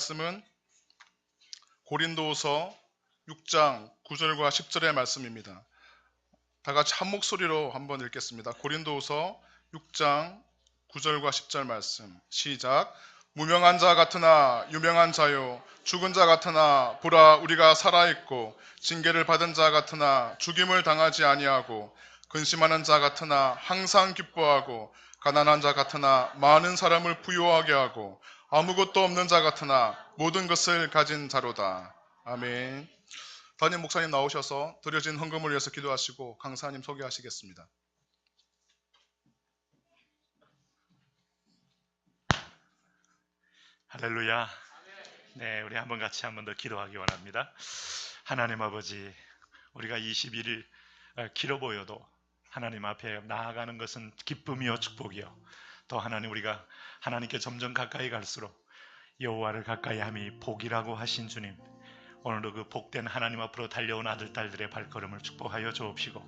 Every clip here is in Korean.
말씀은 고린도후서 6장 9절과 10절의 말씀입니다. 다 같이 한 목소리로 한번 읽겠습니다. 고린도후서 6장 9절과 10절 말씀 시작. 무명한 자 같으나 유명한 자요, 죽은 자 같으나 보라 우리가 살아있고, 징계를 받은 자 같으나 죽임을 당하지 아니하고, 근심하는 자 같으나 항상 기뻐하고, 가난한 자 같으나 많은 사람을 부유하게 하고, 아무것도 없는 자 같으나 모든 것을 가진 자로다. 아멘. 담임 목사님 나오셔서 드려진 헌금을 위해서 기도하시고 강사님 소개하시겠습니다. 할렐루야. 네, 우리 한번 같이 한 번 더 기도하기 원합니다. 하나님 아버지, 우리가 21일 길어 보여도 하나님 앞에 나아가는 것은 기쁨이요 축복이요, 또 하나님 우리가 하나님께 점점 가까이 갈수록 여호와를 가까이 함이 복이라고 하신 주님, 오늘도 그 복된 하나님 앞으로 달려온 아들 딸들의 발걸음을 축복하여 주옵시고,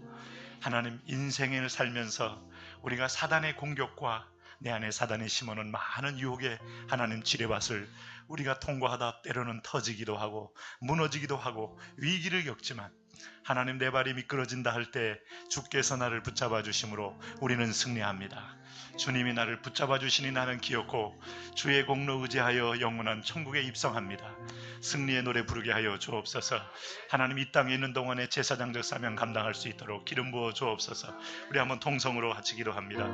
하나님 인생을 살면서 우리가 사단의 공격과 내 안에 사단이 심어놓은 많은 유혹의 하나님 지뢰밭을 우리가 통과하다 때로는 터지기도 하고 무너지기도 하고 위기를 겪지만, 하나님 내 발이 미끄러진다 할 때 주께서 나를 붙잡아 주심으로 우리는 승리합니다. 주님이 나를 붙잡아 주시니 나는 기었고, 주의 공로 의지하여 영원한 천국에 입성합니다. 승리의 노래 부르게 하여 주옵소서. 하나님 이 땅에 있는 동안에 제사장적 사명 감당할 수 있도록 기름 부어 주옵소서. 우리 한번 통성으로 같이 기도합니다.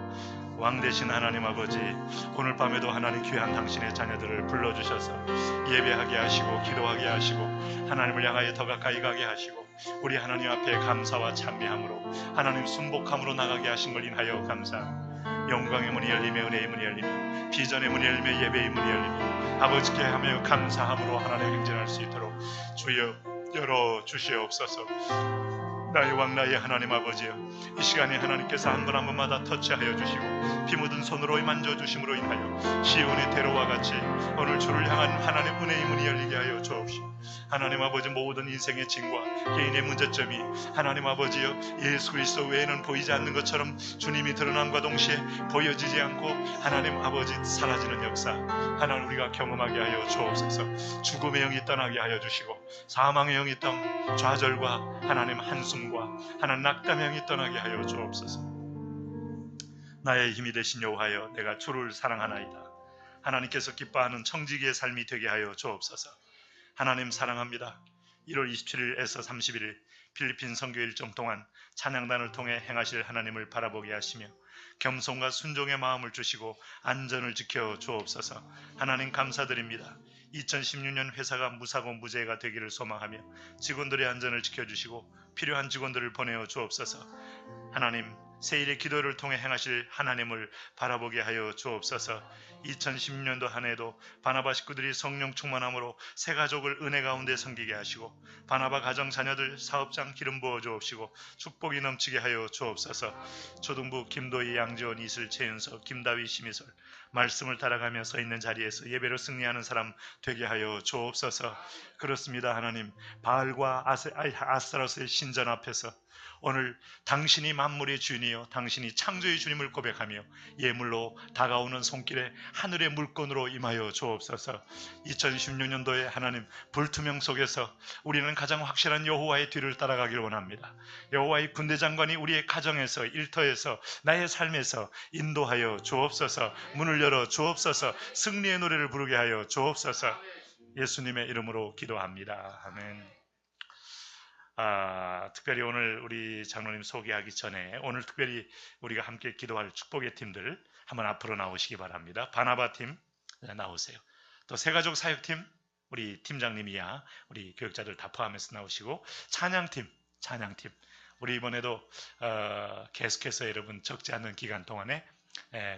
왕 되신 하나님 아버지, 오늘 밤에도 하나님 귀한 당신의 자녀들을 불러주셔서 예배하게 하시고 기도하게 하시고 하나님을 향하여 더 가까이 가게 하시고 우리 하나님 앞에 감사와 찬미함으로 하나님 순복함으로 나가게 하신 걸 인하여 감사합니다. 영광의 문이 열리며 은혜의 문이 열리며 비전의 문이 열리며 예배의 문이 열리며 아버지께 하며 감사함으로 하나님 행진할 수 있도록 주여 열어주시옵소서. 나의 왕 나의 하나님 아버지여, 이 시간에 하나님께서 한 분 한 분마다 터치하여 주시고 피 묻은 손으로 만져주심으로 인하여 시온의 대로와 같이 오늘 주를 향한 하나님 은혜의 문이 열리게 하여 주옵시고, 하나님 아버지 모든 인생의 짐과 개인의 문제점이 하나님 아버지여 예수 그리스도 외에는 보이지 않는 것처럼 주님이 드러남과 동시에 보여지지 않고 하나님 아버지 사라지는 역사 하나님 우리가 경험하게 하여 주옵소서. 죽음의 영이 떠나게 하여 주시고 사망의 영이 떠나 좌절과 하나님 한숨과 하나님 낙담의 영이 떠나게 하여 주옵소서. 나의 힘이 되신 여호와여, 내가 주를 사랑하나이다. 하나님께서 기뻐하는 청지기의 삶이 되게 하여 주옵소서. 하나님 사랑합니다. 1월 27일에서 31일 필리핀 선교 일정 동안 찬양단을 통해 행하실 하나님을 바라보게 하시며 겸손과 순종의 마음을 주시고 안전을 지켜 주옵소서. 하나님 감사드립니다. 2016년 회사가 무사고 무죄가 되기를 소망하며 직원들의 안전을 지켜주시고 필요한 직원들을 보내어 주옵소서. 하나님 새일의 기도를 통해 행하실 하나님을 바라보게 하여 주옵소서. 2016년도 한 해도 바나바 식구들이 성령 충만함으로 새 가족을 은혜 가운데 섬기게 하시고 바나바 가정 자녀들 사업장 기름 부어 주옵시고 축복이 넘치게 하여 주옵소서. 초등부 김도희, 양지원, 이슬, 최윤석, 김다위, 심희솔 말씀을 따라가며 서 있는 자리에서 예배로 승리하는 사람 되게 하여 주옵소서. 그렇습니다. 하나님 바알과 아스타로스의 신전 앞에서 오늘 당신이 만물의 주인이요 당신이 창조의 주님을 고백하며 예물로 다가오는 손길에 하늘의 물건으로 임하여 주옵소서. 2016년도에 하나님 불투명 속에서 우리는 가장 확실한 여호와의 뒤를 따라가기를 원합니다. 여호와의 군대장관이 우리의 가정에서 일터에서 나의 삶에서 인도하여 주옵소서. 문을 열어 주옵소서. 승리의 노래를 부르게 하여 주옵소서. 예수님의 이름으로 기도합니다. 아멘. 특별히 오늘 우리 장로님 소개하기 전에 오늘 특별히 우리가 함께 기도할 축복의 팀들 한번 앞으로 나오시기 바랍니다. 바나바 팀 나오세요. 또 새가족 사역팀 우리 팀장님이야 우리 교육자들 다 포함해서 나오시고, 찬양팀 우리 이번에도 계속해서 여러분 적지 않은 기간 동안에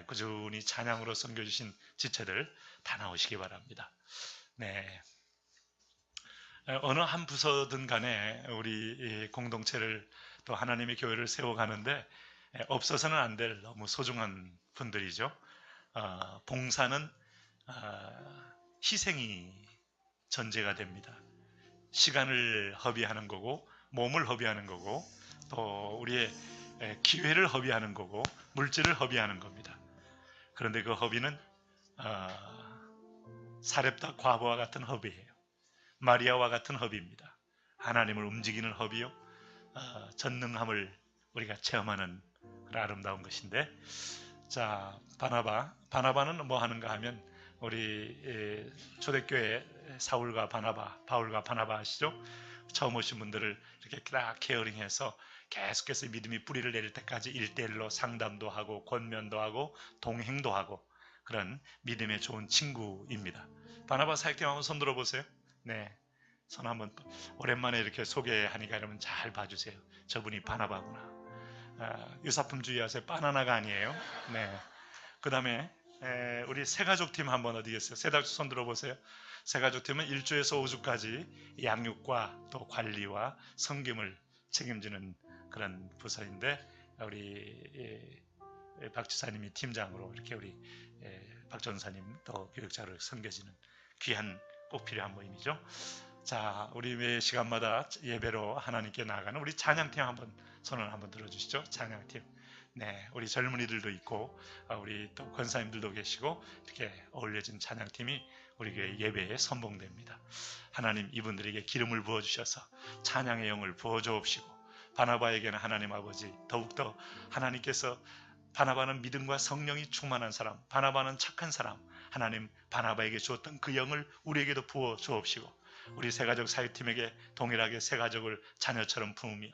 꾸준히 찬양으로 섬겨주신 지체들 다 나오시기 바랍니다. 네. 어느 한 부서든 간에 우리 공동체를 또 하나님의 교회를 세워가는데 없어서는 안 될 너무 소중한 분들이죠. 봉사는 희생이 전제가 됩니다. 시간을 허비하는 거고 몸을 허비하는 거고 또 우리의 기회를 허비하는 거고 물질을 허비하는 겁니다. 그런데 그 허비는 사렙다 과부와 같은 허비예요. 마리아와 같은 허비입니다. 하나님을 움직이는 허비요, 전능함을 우리가 체험하는 그런 아름다운 것인데, 자, 바나바는 뭐 하는가 하면 우리 초대교회 사울과 바나바, 바울과 바나바 아시죠? 처음 오신 분들을 이렇게 딱 케어링해서 계속해서 믿음이 뿌리를 내릴 때까지 1대1로 상담도 하고 권면도 하고 동행도 하고 그런 믿음의 좋은 친구입니다. 바나바 사역팀 한번 손 들어보세요. 네, 손 한번 오랜만에 이렇게 소개하니까 여러분 잘 봐주세요. 저분이 바나바구나. 유사품 주의하세요. 바나나가 아니에요. 네. 그 다음에 우리 새가족팀 한번 어디 계세요? 새가족 손 들어보세요. 새가족팀은 1주에서 5주까지 양육과 또 관리와 섬김을 책임지는 그런 부서인데, 우리 박 지사님이 팀장으로 이렇게 우리 박 전사님 또 교육자를 섬겨지는 귀한 꼭 필요한 모임이죠. 자, 우리 매 시간마다 예배로 하나님께 나아가는 우리 찬양팀 한번 손을 한번 들어주시죠. 찬양팀. 네, 우리 젊은이들도 있고 우리 또 권사님들도 계시고 이렇게 어울려진 찬양팀이 우리 교회 예배에 선봉됩니다. 하나님 이분들에게 기름을 부어주셔서 찬양의 영을 부어주옵시고, 바나바에게는 하나님 아버지 더욱더 하나님께서, 바나바는 믿음과 성령이 충만한 사람, 바나바는 착한 사람, 하나님 바나바에게 주었던 그 영을 우리에게도 부어 주옵시고, 우리 새가족 사역팀에게 동일하게 새가족을 자녀처럼 품으며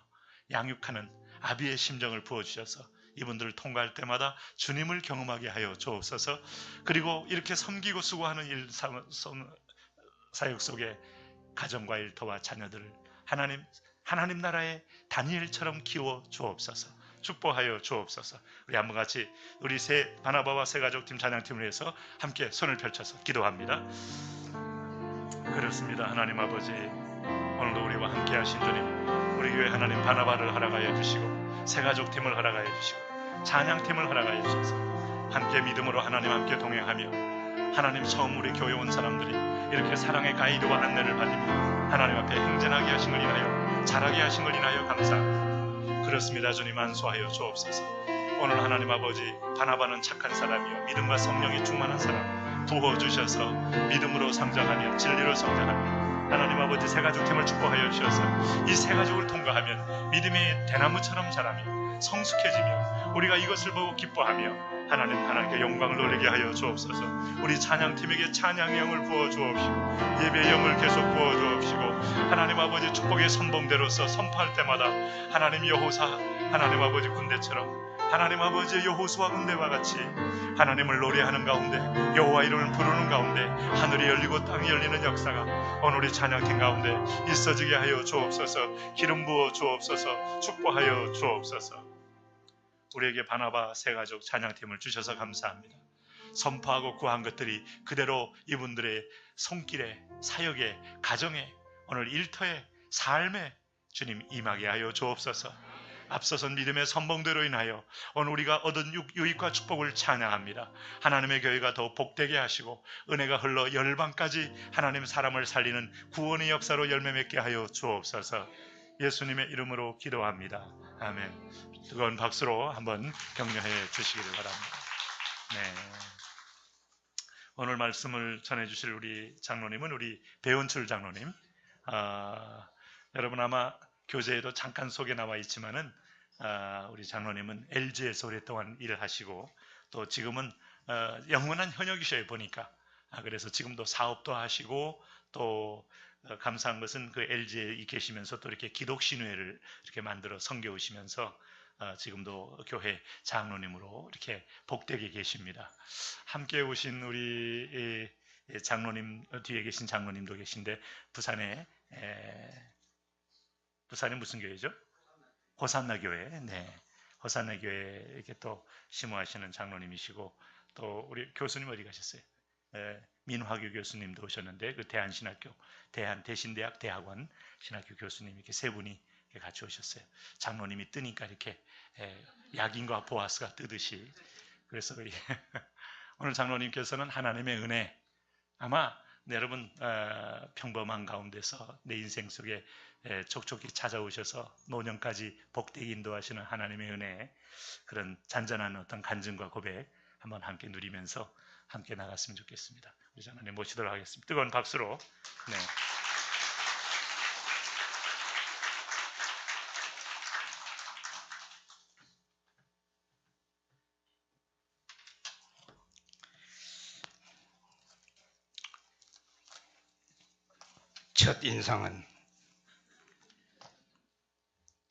양육하는 아비의 심정을 부어주셔서 이분들을 통과할 때마다 주님을 경험하게 하여 주옵소서. 그리고 이렇게 섬기고 수고하는 사역 속에 가정과 일터와 자녀들을 하나님 나라의 다니엘처럼 키워 주옵소서. 축복하여 주옵소서. 우리 한번 같이 우리 새 바나바와 새가족팀 찬양팀을 위해서 함께 손을 펼쳐서 기도합니다. 그렇습니다. 하나님 아버지, 오늘도 우리와 함께 하신 주님, 우리 교회 하나님 바나바를 허락하여 주시고 새가족팀을 허락하여 주시고 찬양팀을 허락하여 주셔서 함께 믿음으로 하나님 함께 동행하며 하나님 처음 우리 교회 온 사람들이 이렇게 사랑의 가이드와 안내를 받으며 하나님 앞에 행진하게 하신 걸 인하여, 자라게 하신 걸 인하여 감사합니다. 그렇습니다. 주님 안수하여 주옵소서. 오늘 하나님 아버지, 바나바는 착한 사람이요 믿음과 성령이 충만한 사람 부어주셔서 믿음으로 성장하며 진리로 성장하며 하나님 아버지 새가족팀을 축복하여 주셔서 이 새가족을 통과하면 믿음이 대나무처럼 자라며 성숙해지며 우리가 이것을 보고 기뻐하며 하나님께 영광을 돌리게 하여 주옵소서. 우리 찬양팀에게 찬양의 영을 부어 주옵시고 예배의 영을 계속 부어 주옵시고 하나님 아버지 축복의 선봉대로서 선포할 때마다 하나님 여호사 하나님 아버지 군대처럼 하나님 아버지의 여호수아 군대와 같이 하나님을 노래하는 가운데 여호와 이름을 부르는 가운데 하늘이 열리고 땅이 열리는 역사가 오늘 우리 찬양팀 가운데 있어지게 하여 주옵소서. 기름 부어 주옵소서. 축복하여 주옵소서. 우리에게 바나바 새가족 찬양팀을 주셔서 감사합니다. 선포하고 구한 것들이 그대로 이분들의 손길에, 사역에, 가정에, 오늘 일터에, 삶에 주님 임하게 하여 주옵소서. 앞서선 믿음의 선봉대로 인하여 오늘 우리가 얻은 유익과 축복을 찬양합니다. 하나님의 교회가 더 복되게 하시고 은혜가 흘러 열방까지 하나님 사람을 살리는 구원의 역사로 열매 맺게 하여 주옵소서. 예수님의 이름으로 기도합니다. 아멘. 뜨거운 박수로 한번 격려해 주시기를 바랍니다. 네. 오늘 말씀을 전해주실 우리 장로님은 우리 배은출 장로님. 여러분 아마 교재에도 잠깐 소개 나와 있지만은 우리 장로님은 LG에서 오랫동안 일을 하시고 또 지금은 영원한 현역이셔요 보니까. 그래서 지금도 사업도 하시고 또 감사한 것은 그 LG에 계시면서 또 이렇게 기독신회를 이렇게 만들어 섬겨오시면서 지금도 교회 장로님으로 이렇게 복되게 계십니다. 함께 오신 우리 장로님 뒤에 계신 장로님도 계신데 부산에 부산이 무슨 교회죠? 호산나 교회. 네, 호산나 교회 이렇게 또 심호하시는 장로님이시고 또 우리 교수님 어디 가셨어요? 민화교 교수님도 오셨는데 그 대한신학교, 대신대학 대학원 신학교 교수님 이렇게 세 분이 같이 오셨어요. 장로님이 뜨니까 이렇게 야긴과 보아스가 뜨듯이. 그래서 오늘 장로님께서는 하나님의 은혜, 아마 여러분 평범한 가운데서 내 인생 속에 촉촉히 찾아오셔서 노년까지 복되게 인도하시는 하나님의 은혜, 그런 잔잔한 어떤 간증과 고백 한번 함께 누리면서 함께 나갔으면 좋겠습니다. 우리 장로님 모시도록 하겠습니다. 뜨거운 박수로. 네. 첫 인상은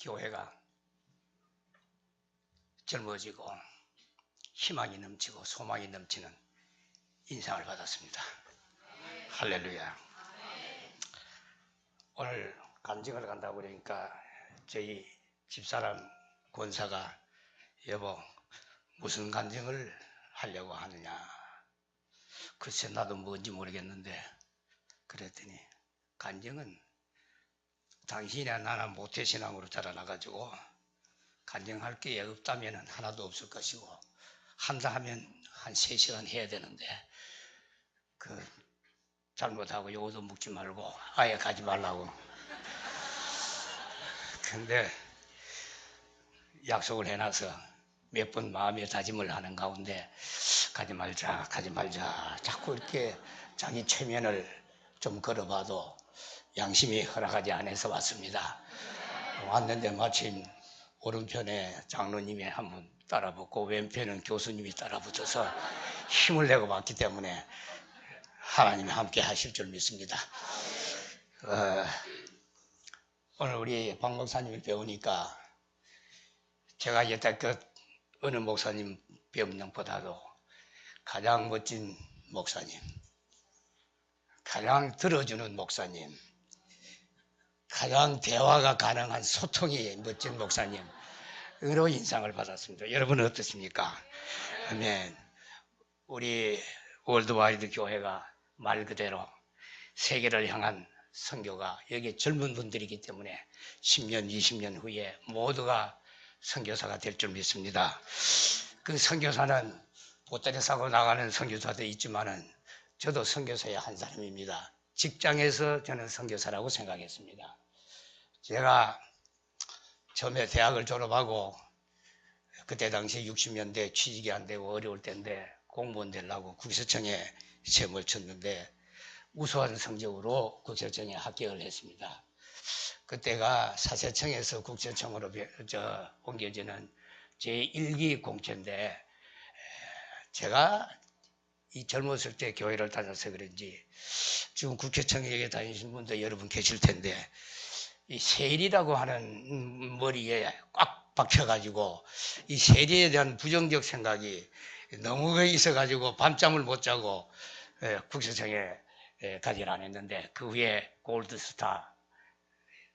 교회가 젊어지고 희망이 넘치고 소망이 넘치는 인상을 받았습니다. 할렐루야. 오늘 간증을 간다고 그러니까 저희 집사람 권사가 여보 무슨 간증을 하려고 하느냐. 글쎄 나도 뭔지 모르겠는데 그랬더니 간증은 당신이나 나나 모태신앙으로 자라나가지고 간증할 게 없다면 하나도 없을 것이고 한다 하면 한 3시간 해야 되는데 잘못하고 요거도 묵지 말고 아예 가지 말라고. 근데 약속을 해놔서 몇 번 마음의 다짐을 하는 가운데 가지 말자 자꾸 이렇게 자기 체면을 좀 걸어봐도 양심이 허락하지 않아서 왔습니다. 왔는데 마침 오른편에 장로님이 한 분 따라붙고 왼편은 교수님이 따라붙어서 힘을 내고 왔기 때문에 하나님이 함께 하실 줄 믿습니다. 오늘 우리 박 목사님을 배우니까 제가 여태껏 어느 목사님 배운 것보다도 가장 멋진 목사님, 가장 들어주는 목사님, 가장 대화가 가능한 소통이 멋진 목사님으로 인상을 받았습니다. 여러분은 어떻습니까? 아멘. 우리 월드와이드 교회가 말 그대로 세계를 향한 선교가 여기 젊은 분들이기 때문에 10년, 20년 후에 모두가 선교사가 될 줄 믿습니다. 그 선교사는 보따리 싸고 나가는 선교사도 있지만은 저도 선교사의 한 사람입니다. 직장에서 저는 선교사라고 생각했습니다. 제가 처음에 대학을 졸업하고 그때 당시 60년대 취직이 안 되고 어려울 때인데 공무원 되려고 국세청에 시험을 쳤는데 우수한 성적으로 국세청에 합격을 했습니다. 그때가 사세청에서 국세청으로 옮겨지는 제1기 공채인데 제가 이 젊었을 때 교회를 다녀서 그런지 지금 국회청에 다니신 분도 여러분 계실 텐데 이 세리라고 하는 머리에 꽉 박혀가지고 이 세리에 대한 부정적 생각이 너무 있어가지고 밤잠을 못 자고 국세청에 가지를 안 했는데 그 후에 골드스타,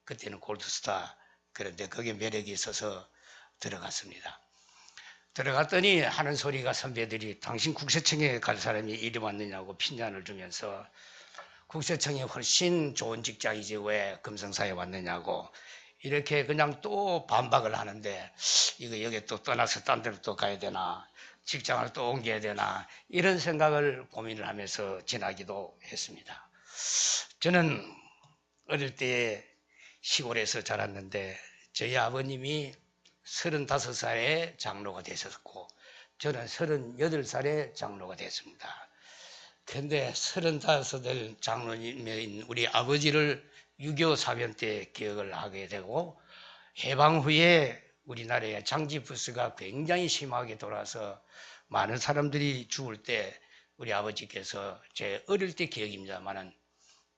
그때는 골드스타, 그런데 거기에 매력이 있어서 들어갔습니다. 들어갔더니 하는 소리가 선배들이 당신 국세청에 갈 사람이 이리 왔느냐고 핀잔을 주면서 국세청이 훨씬 좋은 직장이지 왜 금성사에 왔느냐고 이렇게 그냥 또 반박을 하는데 이거 여기 또 떠나서 딴 데로 또 가야 되나 직장을 또 옮겨야 되나 이런 생각을 고민을 하면서 지나기도 했습니다. 저는 어릴 때 시골에서 자랐는데 저희 아버님이 35살에 장로가 되셨고 저는 38살에 장로가 됐습니다. 그런데 35살 장로님인 우리 아버지를 6.25 사변 때 기억을 하게 되고 해방 후에 우리나라에 장지부스가 굉장히 심하게 돌아서 많은 사람들이 죽을 때 우리 아버지께서 제 어릴 때 기억입니다만은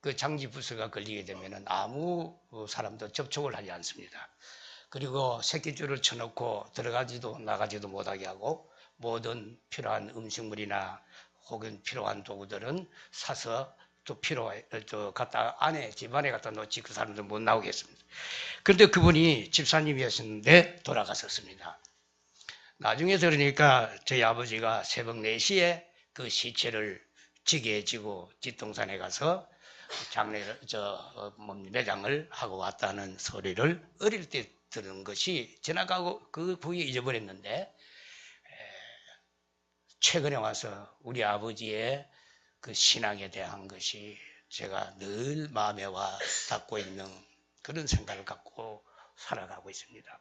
그 장지부스가 걸리게 되면 아무 사람도 접촉을 하지 않습니다. 그리고 새끼줄을 쳐놓고 들어가지도 나가지도 못하게 하고 모든 필요한 음식물이나 혹은 필요한 도구들은 사서 또 갖다 집안에 갖다 놓지 그 사람들 못 나오게 했습니다. 그런데 그분이 집사님이었는데 돌아가셨습니다. 나중에 들으니까 저희 아버지가 새벽 4시에 그 시체를 지게에 지고 뒷동산에 가서 매장을 하고 왔다는 소리를 어릴 때 들은 것이 지나가고 그 후에 잊어버렸는데 최근에 와서 우리 아버지의 그 신앙에 대한 것이 제가 늘 마음에 와 닿고 있는 그런 생각을 갖고 살아가고 있습니다.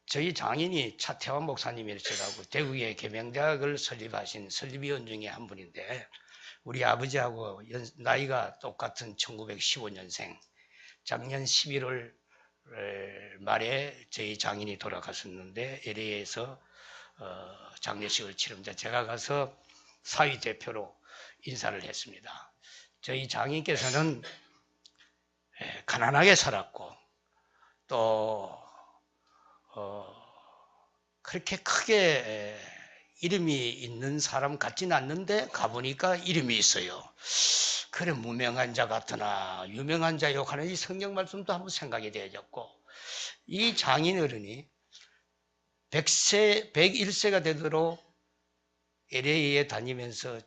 저희 장인이 차태환 목사님이시라고 대구의 계명대학을 설립하신 설립위원 중에 한 분인데 우리 아버지하고 나이가 똑같은 1915년생 작년 11월 말에 저희 장인이 돌아가셨는데 LA에서 장례식을 치릅니다. 제가 가서 사위 대표로 인사를 했습니다. 저희 장인께서는 가난하게 살았고 또 그렇게 크게 이름이 있는 사람 같지는 않는데 가보니까 이름이 있어요. 그래 무명한 자 같으나 유명한 자 욕하는 이 성경 말씀도 한번 생각이 되어졌고 이 장인 어른이 101세가 되도록 LA에 다니면서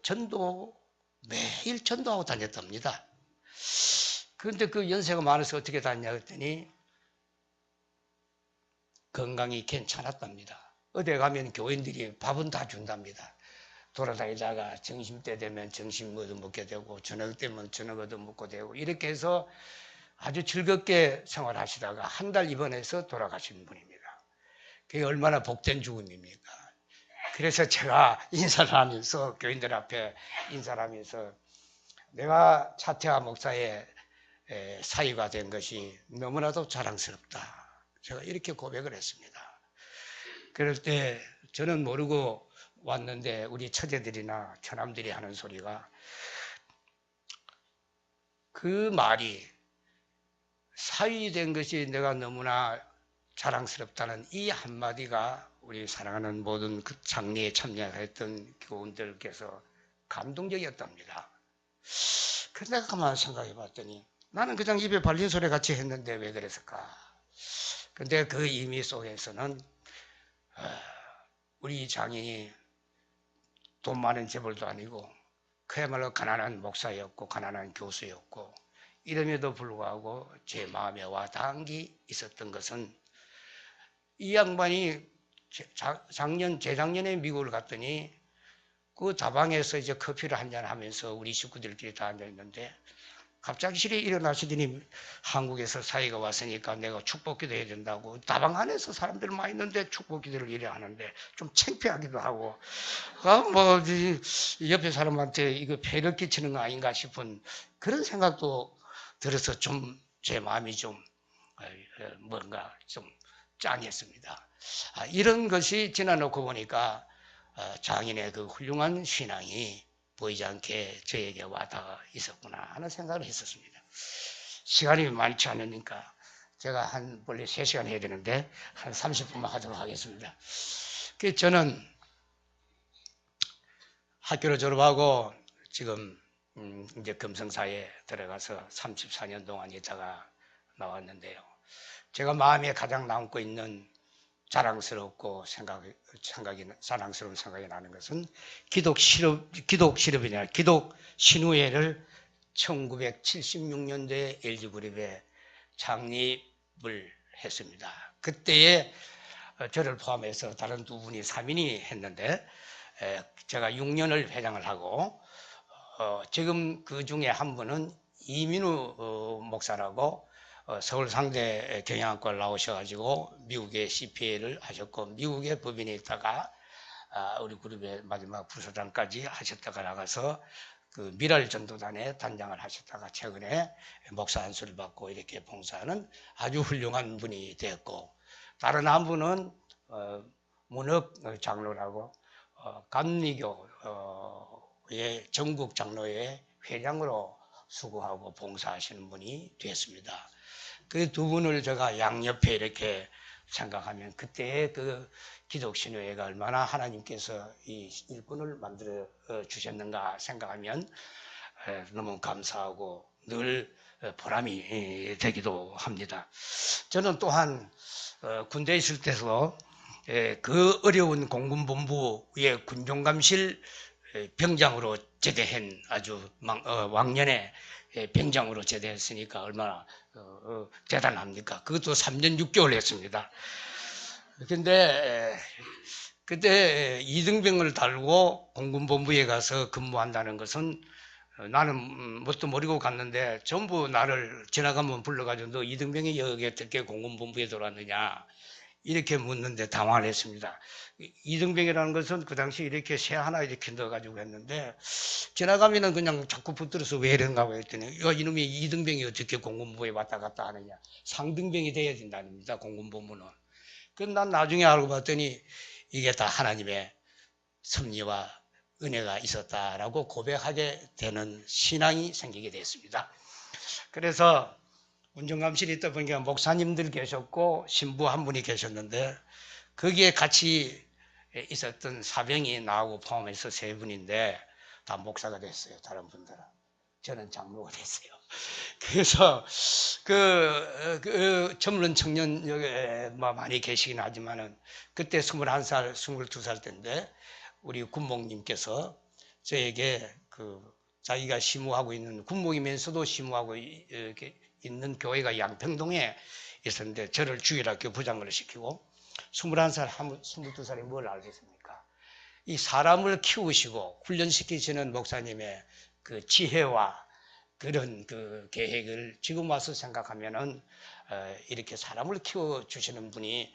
매일 전도하고 다녔답니다. 그런데 그 연세가 많아서 어떻게 다녔냐 했더니 건강이 괜찮았답니다. 어디 가면 교인들이 밥은 다 준답니다. 돌아다니다가 점심때 되면 점심 얻어 먹게 되고 저녁 때면 저녁 얻어 먹고 되고 이렇게 해서 아주 즐겁게 생활하시다가 한 달 입원해서 돌아가신 분입니다. 그게 얼마나 복된 죽음입니까? 그래서 제가 인사를 하면서 교인들 앞에 인사를 하면서 내가 차태하 목사의 사위가 된 것이 너무나도 자랑스럽다. 제가 이렇게 고백을 했습니다. 그럴 때 저는 모르고 왔는데 우리 처제들이나 처남들이 하는 소리가 그 말이 사위 된 것이 내가 너무나 자랑스럽다는 이 한마디가 우리 사랑하는 모든 그 장례에 참여했던 교우들께서 감동적이었답니다. 그래서 내가 가만히 생각해 봤더니 나는 그냥 입에 발린 소리 같이 했는데 왜 그랬을까? 근데 그 의미 속에서는 우리 장인이 돈 많은 재벌도 아니고 그야말로 가난한 목사였고 가난한 교수였고 이름에도 불구하고 제 마음에 와닿은게 있었던 것은 이 양반이 재작년에 미국을 갔더니 그 다방에서 이제 커피를 한잔 하면서 우리 식구들끼리 다 앉아있는데 갑자기 실에 일어나시더니 한국에서 사이가 왔으니까 내가 축복기도 해야 된다고 다방 안에서 사람들 많이 있는데 축복기도를 이래 하는데 좀 창피하기도 하고 뭐 옆에 사람한테 이거 폐를 끼치는 거 아닌가 싶은 그런 생각도 들어서 좀 제 마음이 좀 뭔가 좀 짠했습니다. 이런 것이 지나놓고 보니까 장인의 그 훌륭한 신앙이 보이지 않게 저에게 와닿아 있었구나 하는 생각을 했었습니다. 시간이 많지 않으니까 제가 원래 3시간 해야 되는데 한 30분만 하도록 하겠습니다. 저는 학교를 졸업하고 지금 이제 금성사에 들어가서 34년 동안 있다가 나왔는데요. 제가 마음에 가장 남고 있는 자랑스러운 생각이 나는 것은 기독 실업이냐 기독 신우회를 1976년도에 LG그룹에 창립을 했습니다. 그때에 저를 포함해서 다른 두 분이 3인이 했는데 제가 6년을 회장을 하고 지금 그 중에 한 분은 이민우 목사라고 서울상대 경영학과를 나오셔가지고 미국에 CPA를 하셨고 미국에 법인에 있다가 우리 그룹의 마지막 부서장까지 하셨다가 나가서 그 미랄전도단의 단장을 하셨다가 최근에 목사 안수를 받고 이렇게 봉사하는 아주 훌륭한 분이 되었고 다른 한 분은 문학 장로라고 감리교의 전국 장로회 회장으로 수고하고 봉사하시는 분이 되었습니다. 그 두 분을 제가 양옆에 이렇게 생각하면 그때의 그 기독신우회가 얼마나 하나님께서 이 일꾼을 만들어 주셨는가 생각하면 너무 감사하고 늘 보람이 되기도 합니다. 저는 또한 군대에 있을 때서 그 어려운 공군본부의 군종감실 병장으로 제대한 아주 왕년에 병장으로 제대했으니까 얼마나 대단합니까? 그것도 3년 6개월 했습니다. 근데 그때 2등병을 달고 공군본부에 가서 근무한다는 것은 나는 뭣도 모르고 갔는데 전부 나를 지나가면 불러가지고 너 2등병이 여기 어떻게 공군본부에 들어왔느냐 이렇게 묻는데 당황을 했습니다. 이등병이라는 것은 그 당시 이렇게 새 하나 이렇게 넣어가지고 했는데 지나가면은 그냥 자꾸 붙들어서 왜 이런가 하고 했더니 이놈이 이등병이 어떻게 공군부에 왔다 갔다 하느냐. 상등병이 돼야 된다닙니다. 공군본부는. 그건 난 나중에 알고 봤더니 이게 다 하나님의 섭리와 은혜가 있었다라고 고백하게 되는 신앙이 생기게 됐습니다. 그래서 운전감실에 있다 보니까 목사님들 계셨고 신부 한 분이 계셨는데 거기에 같이 있었던 사병이 나하고 포함해서 3분인데 다 목사가 됐어요. 다른 분들은. 저는 장로가 됐어요. 그래서 젊은 청년 여기 많이 계시긴 하지만은 그때 21살, 22살 때인데 우리 군목님께서 저에게 자기가 심우하고 있는 군목이면서도 심우하고 이렇게 있는 교회가 양평동에 있었는데 저를 주일학교 부장을 시키고 21살, 22살이 뭘 알겠습니까? 이 사람을 키우시고 훈련시키시는 목사님의 그 지혜와 그런 그 계획을 지금 와서 생각하면은 이렇게 사람을 키워주시는 분이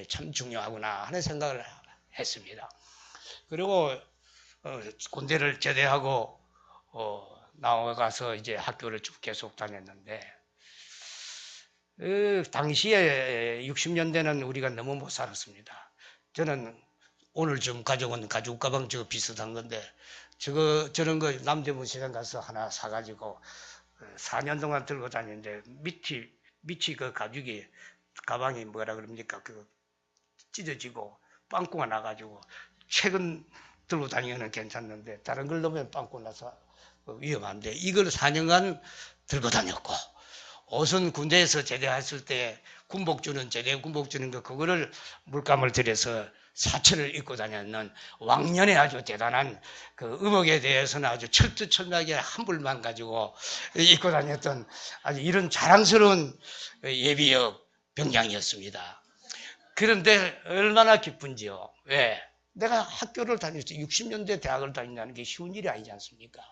참 중요하구나 하는 생각을 했습니다. 그리고 군대를 제대하고 나와가서 이제 학교를 쭉 계속 다녔는데 당시에 60년대는 우리가 너무 못 살았습니다. 저는 오늘 좀 가져온 가죽 가방 저거 비슷한 건데 저런 거 남대문 시장 가서 하나 사가지고 4년 동안 들고 다녔는데 밑이 그 가죽이 가방이 뭐라 그럽니까? 찢어지고 빵꾸가 나가지고 최근 들고 다니면 괜찮는데 다른 걸 넣으면 빵꾸 나서 위험한데 이걸 4년간 들고 다녔고 옷은 군대에서 제대했을 때 제대 군복 주는 거 그거를 물감을 들여서 사철을 입고 다녔는 왕년에 아주 대단한 그 음악에 대해서는 아주 철두철미하게 한 불만 가지고 입고 다녔던 아주 이런 자랑스러운 예비역 병장이었습니다. 그런데 얼마나 기쁜지요. 왜? 내가 학교를 다녔어. 60년대 대학을 다닌다는 게 쉬운 일이 아니지 않습니까?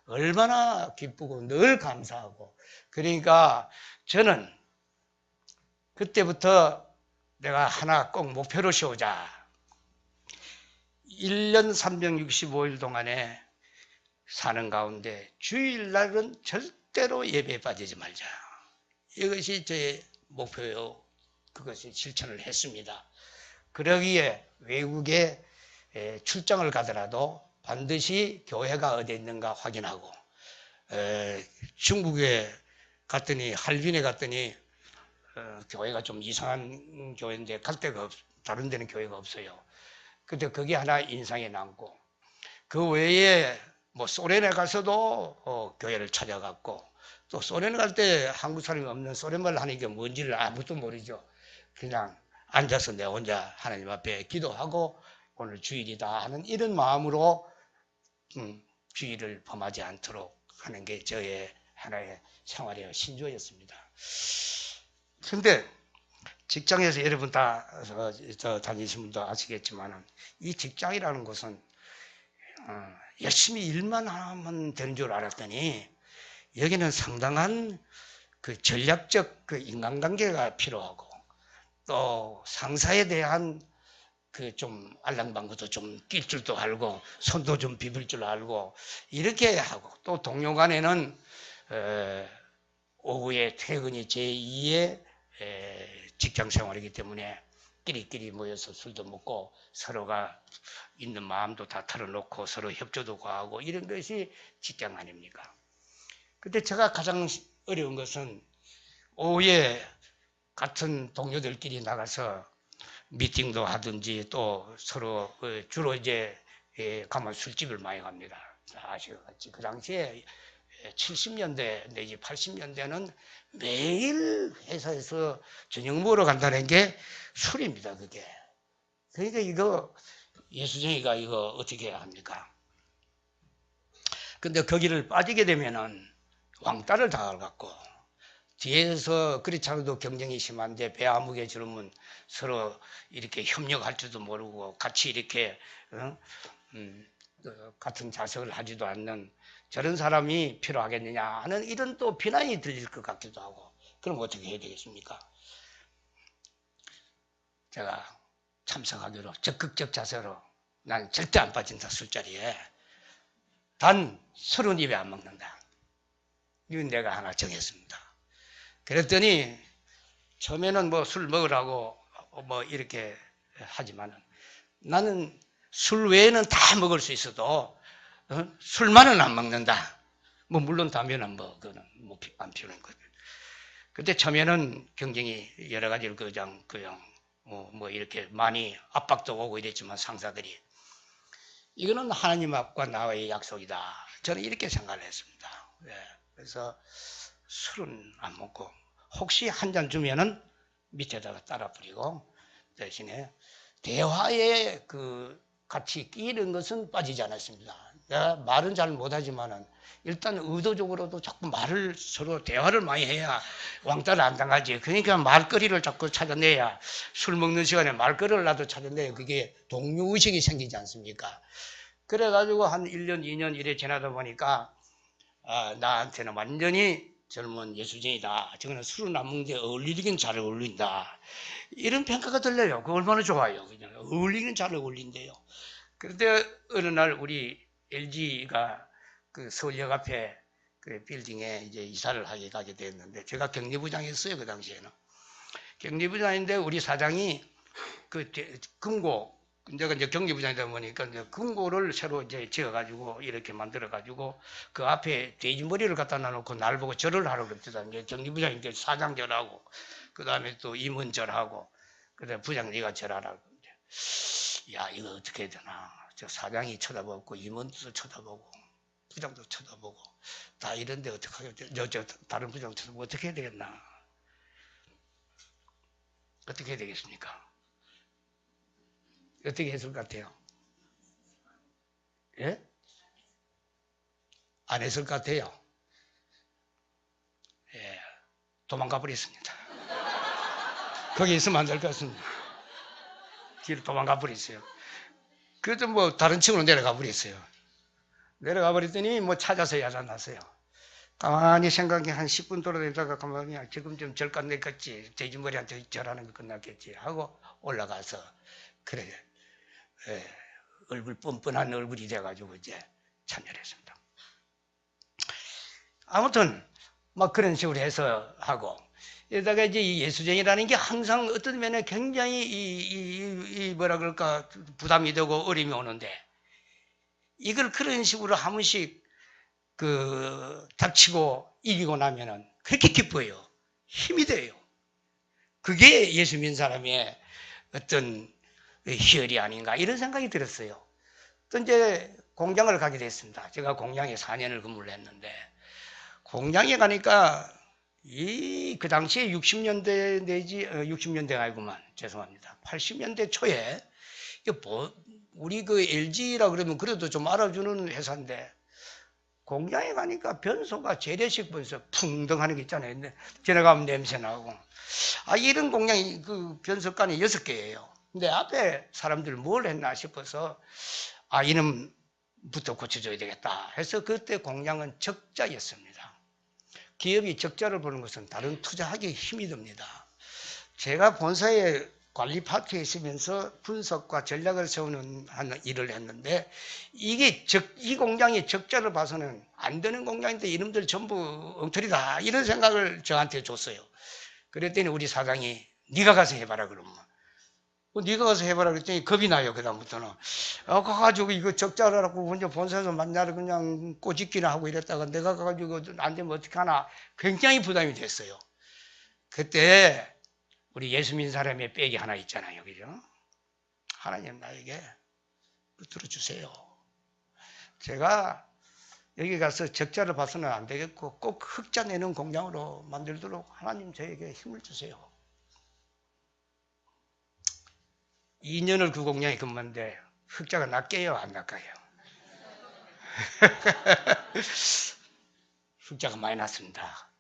얼마나 기쁘고 늘 감사하고. 그러니까 저는 그때부터 내가 하나 꼭 목표로 세우자. 1년 365일 동안에 사는 가운데 주일날은 절대로 예배에 빠지지 말자. 이것이 제 목표요. 그것이 실천을 했습니다. 그러기에 외국에 출장을 가더라도 반드시 교회가 어디 있는가 확인하고 중국에 갔더니 할빈에 갔더니 교회가 좀 이상한 교회인데 갈 데가 다른 데는 교회가 없어요. 근데 그게 하나 인상에 남고 그 외에 뭐 소련에 가서도 교회를 찾아갔고 또 소련 갈 때 한국 사람이 없는 소련말 하는 게 뭔지를 아무도 모르죠. 그냥 앉아서 내 혼자 하나님 앞에 기도하고 오늘 주일이다 하는 이런 마음으로 주일을 범하지 않도록 하는 게 저의 하나의 생활의 신조였습니다. 그런데 직장에서 여러분 다 다니신 분도 아시겠지만 이 직장이라는 것은 열심히 일만 하면 되는 줄 알았더니 여기는 상당한 그 전략적 그 인간관계가 필요하고 또 상사에 대한 그 좀 알랑방구도 좀 낄 줄도 알고 손도 좀 비빌 줄 알고 이렇게 하고 또 동료 간에는 오후에 퇴근이 제2의 직장 생활이기 때문에 끼리끼리 모여서 술도 먹고 서로가 있는 마음도 다 털어놓고 서로 협조도 구하고 이런 것이 직장 아닙니까? 근데 제가 가장 어려운 것은 오후에 같은 동료들끼리 나가서 미팅도 하든지 또 서로 주로 이제 가면 술집을 많이 갑니다. 아시겠지. 그 당시에 70년대 내지 80년대는 매일 회사에서 저녁 먹으러 간다는 게 술입니다. 그게. 그러니까 이거 예수쟁이가 이거 어떻게 해야 합니까? 근데 거기를 빠지게 되면은 왕따를 당할 갖고 뒤에서 그렇지 않아도 경쟁이 심한데 배 아무개 주르면 서로 이렇게 협력할 줄도 모르고 같이 이렇게 같은 자석을 하지도 않는 저런 사람이 필요하겠느냐 하는 이런 또 비난이 들릴 것 같기도 하고 그럼 어떻게 해야 되겠습니까? 제가 참석하기로 적극적 자세로 난 절대 안 빠진다 술자리에 단 30입에 안 먹는다. 이건 내가 하나 정했습니다. 그랬더니 처음에는 뭐 술 먹으라고 뭐 이렇게 하지만은 나는 술 외에는 다 먹을 수 있어도 술만은 안 먹는다. 뭐 물론 담배는 뭐 그거는 뭐 안 피우는 거죠. 그때 처음에는 경쟁이 여러 가지로 그냥 뭐 이렇게 많이 압박도 오고 이랬지만 상사들이 이거는 하나님 앞과 나와의 약속이다. 저는 이렇게 생각을 했습니다. 그래서 술은 안 먹고 혹시 한 잔 주면은 밑에다가 따라 뿌리고 대신에 대화에 그 같이 끼는 것은 빠지지 않았습니다. 내가 말은 잘 못하지만은 일단 의도적으로도 자꾸 말을 서로 대화를 많이 해야 왕따를 안 당하지. 그러니까 말거리를 자꾸 찾아내야 술 먹는 시간에 말거리를 나도 찾아내야 그게 동료의식이 생기지 않습니까? 그래가지고 한 1년, 2년 이래 지나다 보니까 나한테는 완전히 젊은 예수쟁이다. 저거는 술은 안 먹는데 어울리긴 잘 어울린다. 이런 평가가 들려요. 그 얼마나 좋아요. 그냥 어울리긴 잘 어울린대요. 그런데 어느 날 우리 LG가 그 서울역 앞에 그 빌딩에 이제 이사를 가게 됐는데 제가 경리부장이었어요. 그 당시에는. 경리부장인데 우리 사장이 그 금고 내가 이제 경리부장이다 보니까 이제 금고를 새로 이제 지어가지고 이렇게 만들어가지고 그 앞에 돼지머리를 갖다 놔놓고 날 보고 절을 하라고 그랬다. 이제 경리부장인데 사장절하고 그 다음에 또 임원절하고 그다음에 부장 네가 절하라고. 야 이거 어떻게 해야 되나. 저 사장이 쳐다보고 임원도 쳐다보고 부장도 쳐다보고 다 이런데 어떻게 하겠지. 저 다른 부장 쳐다보고 어떻게 해야 되겠나. 어떻게 해야 되겠습니까? 어떻게 했을 것 같아요? 예? 안 했을 것 같아요. 예, 도망가 버렸습니다. 거기 있으면 안 될 것 같습니다. 뒤로 도망가 버렸어요. 그래도 뭐 다른 층으로 내려가 버렸어요. 내려가 버렸더니 뭐 찾아서 야단났어요. 가만히 생각이 한 10분 돌아다니다가 가만히 지금 좀 절 끝냈겠지. 돼지머리한테 절하는 거 끝났겠지 하고 올라가서 그래 얼굴 뻔뻔한 얼굴이 돼가지고 이제 참여를 했습니다. 아무튼 막 그런 식으로 해서 하고 여기다가 이제 이 예수쟁이라는 게 항상 어떤 면에 굉장히 이 뭐라 그럴까 부담이 되고 어려움이 오는데 이걸 그런 식으로 한 번씩 그 닥치고 이기고 나면은 그렇게 기뻐요. 힘이 돼요. 그게 예수 믿는 사람의 어떤 희열이 아닌가 이런 생각이 들었어요. 또 이제 공장을 가게 됐습니다. 제가 공장에 4년을 근무를 했는데 공장에 가니까 그 당시에 60년대 내지 60년대가 아니구만 죄송합니다. 80년대 초에 우리 그 LG라 그러면 그래도 좀 알아주는 회사인데 공장에 가니까 변소가 재래식 변소 풍덩하는 게 있잖아요. 근데 지나가면 냄새 나고 이런 공장이 그 변소간이 6개예요. 근데 앞에 사람들 뭘 했나 싶어서 이놈부터 고쳐줘야 되겠다 해서 그때 공장은 적자였습니다. 기업이 적자를 보는 것은 다른 투자하기 힘이 듭니다. 제가 본사에 관리 파트에 있으면서 분석과 전략을 세우는 일을 했는데 이 공장이 적자를 봐서는 안 되는 공장인데 이놈들 전부 엉터리다 이런 생각을 저한테 줬어요. 그랬더니 우리 사장이 네가 가서 해봐라 그러면 네가 가서 해봐라 그랬더니 겁이 나요. 그다음부터는 가가지고 이거 적자라고 먼저 본사에서 만나러 그냥 꼬집기나 하고 이랬다가 내가 가가지고 안 되면 어떻게 하나 굉장히 부담이 됐어요. 그때 우리 예수 믿는 사람의 백이 하나 있잖아요. 그죠? 하나님 나에게 붙들어 주세요. 제가 여기 가서 적자를 봐서는 안 되겠고 꼭 흑자 내는 공장으로 만들도록 하나님 저에게 힘을 주세요. 2년을 그 공장에 근무했는데 흑자가 낫게요? 안 낫까요? 흑자가 많이 났습니다.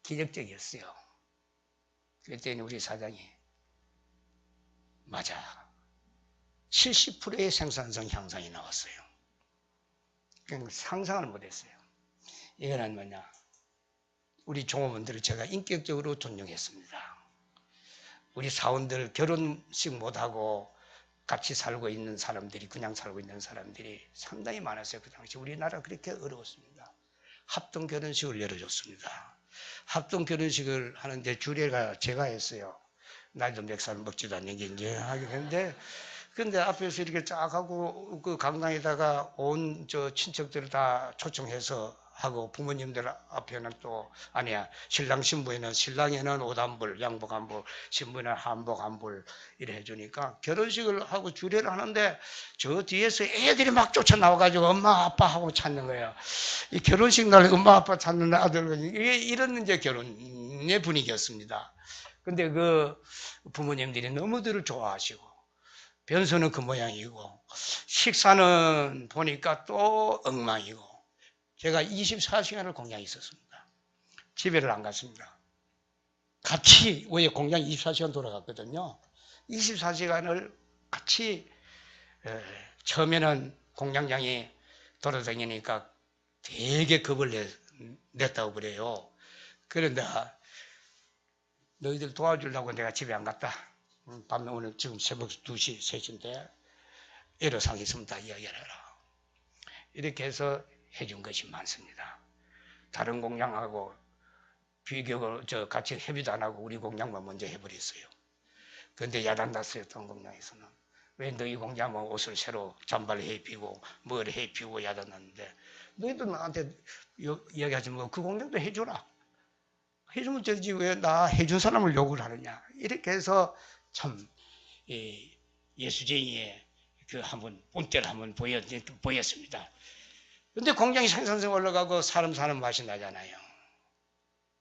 기적적이었어요. 그랬더니 우리 사장이 맞아 70%의 생산성 향상이 나왔어요. 그냥 상상을 못했어요. 이거는 뭐냐 우리 종업원들을 제가 인격적으로 존중했습니다. 우리 사원들 결혼식 못하고 같이 살고 있는 사람들이, 그냥 살고 있는 사람들이 상당히 많았어요. 그 당시 우리나라 그렇게 어려웠습니다. 합동 결혼식을 열어줬습니다. 합동 결혼식을 하는데 주례가 제가 했어요. 나이도 몇 살 먹지도 않는 게 이제 하긴 했는데, 근데 앞에서 이렇게 쫙 하고 그 강당에다가 온 저 친척들을 다 초청해서 하고, 부모님들 앞에는 또 아니야, 신랑 신부에는, 신랑에는 옷 한 벌, 양복 한 벌, 신부는 한복 한 벌 이래 해주니까 결혼식을 하고 주례를 하는데 저 뒤에서 애들이 막 쫓아 나와가지고 엄마 아빠 하고 찾는 거예요. 이 결혼식 날 엄마 아빠 찾는 아들, 이런 이제 결혼의 분위기였습니다. 근데 그 부모님들이 너무들 좋아하시고, 변소는 그 모양이고, 식사는 보니까 또 엉망이고, 제가 24시간을 공장에 있었습니다. 집에를 안 갔습니다. 같이, 왜 공장 24시간 돌아갔거든요. 24시간을 같이, 처음에는 공장장이 돌아다니니까 되게 겁을 냈다고 그래요. 그런데 너희들 도와주려고 내가 집에 안 갔다. 밤에 오늘 지금 새벽 2시, 3시인데 애로사항이 있으면 다 이야기하라. 이렇게 해서 해준 것이 많습니다. 다른 공장하고 비교를 같이 협의도 안 하고 우리 공장만 먼저 해버렸어요. 그런데 야단났어요. 어떤 공장에서는. 왜 너희 공장은 옷을 새로 잠바를 해입히고 뭘 해입히고 야단났는데, 너희도 나한테 이야기하지 뭐 그 공장도 해줘라. 해주면 되지 왜 나 해준 사람을 욕을 하느냐. 이렇게 해서 참 예수쟁이의 그 한번 본때를 한번 보였습니다. 근데 공장이 생산성 올라가고 사람 사는 맛이 나잖아요.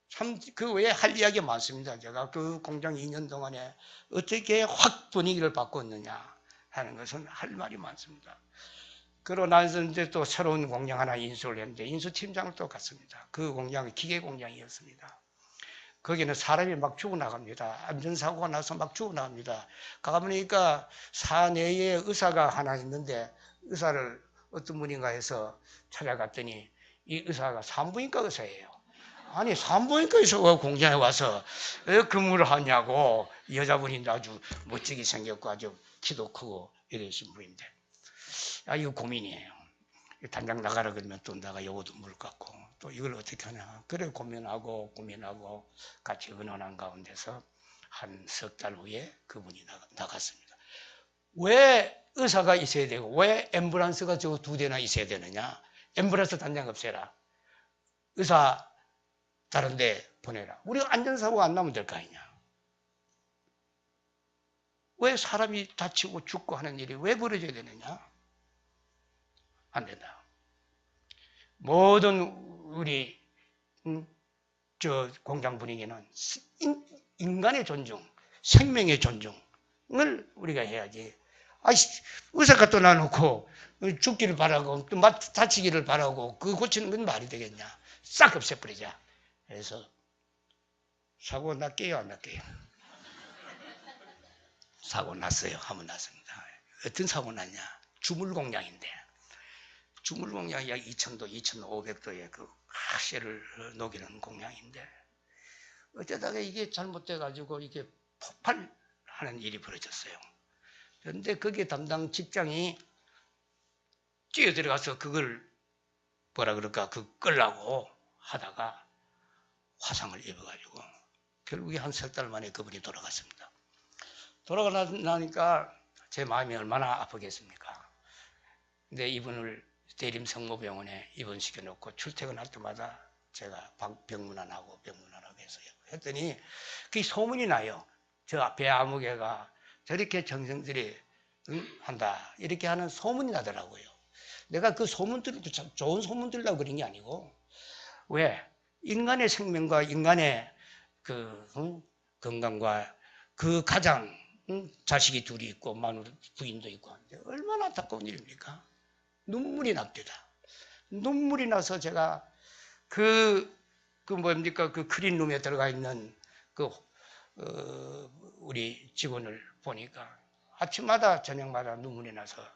참 그 외에 할 이야기 많습니다. 제가 그 공장 2년 동안에 어떻게 확 분위기를 바꿨느냐 하는 것은 할 말이 많습니다. 그러고 나서 이제 또 새로운 공장 하나 인수를 했는데, 인수팀장을 또 갔습니다. 그 공장은 기계 공장이었습니다. 거기는 사람이 막 죽어나갑니다. 안전사고가 나서 막 죽어나갑니다. 가보니까 사내에 의사가 하나 있는데, 의사를 어떤 분인가 해서 찾아갔더니 이 의사가 산부인과 의사예요. 아니 산부인과 의사가 공장에 와서 왜 근무를 하냐고. 여자분인데 아주 멋지게 생겼고 아주 키도 크고 이러신 분인데, 이거 고민이에요. 당장 나가라 그러면 또 내가 요거도 물 갖고 또 이걸 어떻게 하냐. 그래 고민하고 같이 의논한 가운데서 한 석 달 후에 그분이 나갔습니다. 왜 의사가 있어야 되고 왜 앰뷸런스가 저 2대나 있어야 되느냐. 앰뷸런스 단장 없애라. 의사 다른 데 보내라. 우리가 안전사고가 안 나면 될 거 아니냐. 왜 사람이 다치고 죽고 하는 일이 왜 벌어져야 되느냐. 안 된다. 모든 우리 저 공장 분위기는 인간의 존중, 생명의 존중을 우리가 해야지. 의사 갖다 놔놓고 죽기를 바라고 또 다치기를 바라고 그거 고치는 건 말이 되겠냐. 싹 없애버리자. 그래서 사고 났게요, 안 났게요? 사고 났어요. 한번 났습니다. 어떤 사고 났냐. 주물 공장인데, 주물 공장이 약 2000도, 2500도의 그 가시를 녹이는 공장인데, 어쩌다가 이게 잘못돼가지고 이게 폭발하는 일이 벌어졌어요. 그런데 거기에 담당 직장이 뛰어들어가서 그걸 끌라고 하다가 화상을 입어가지고 결국에 한 석 달 만에 그분이 돌아갔습니다. 돌아가고 나니까 제 마음이 얼마나 아프겠습니까? 근데 이분을 대림성모병원에 입원시켜 놓고 출퇴근할 때마다 제가 병문안하고 했어요. 했더니 그 소문이 나요. 저 배 아무개가 저렇게 정성들이 한다 이렇게 하는 소문이 나더라고요. 내가 그 소문들도 참 좋은 소문들라고 그런 게 아니고, 왜 인간의 생명과 인간의 그 건강과 그 가장 자식이 둘이 있고 마누라 부인도 있고 하는데 얼마나 안타까운 일입니까? 눈물이 납니다. 눈물이 나서 제가 그 크린룸에 들어가 있는 우리 직원을 보니까 아침마다 저녁마다 눈물이 나서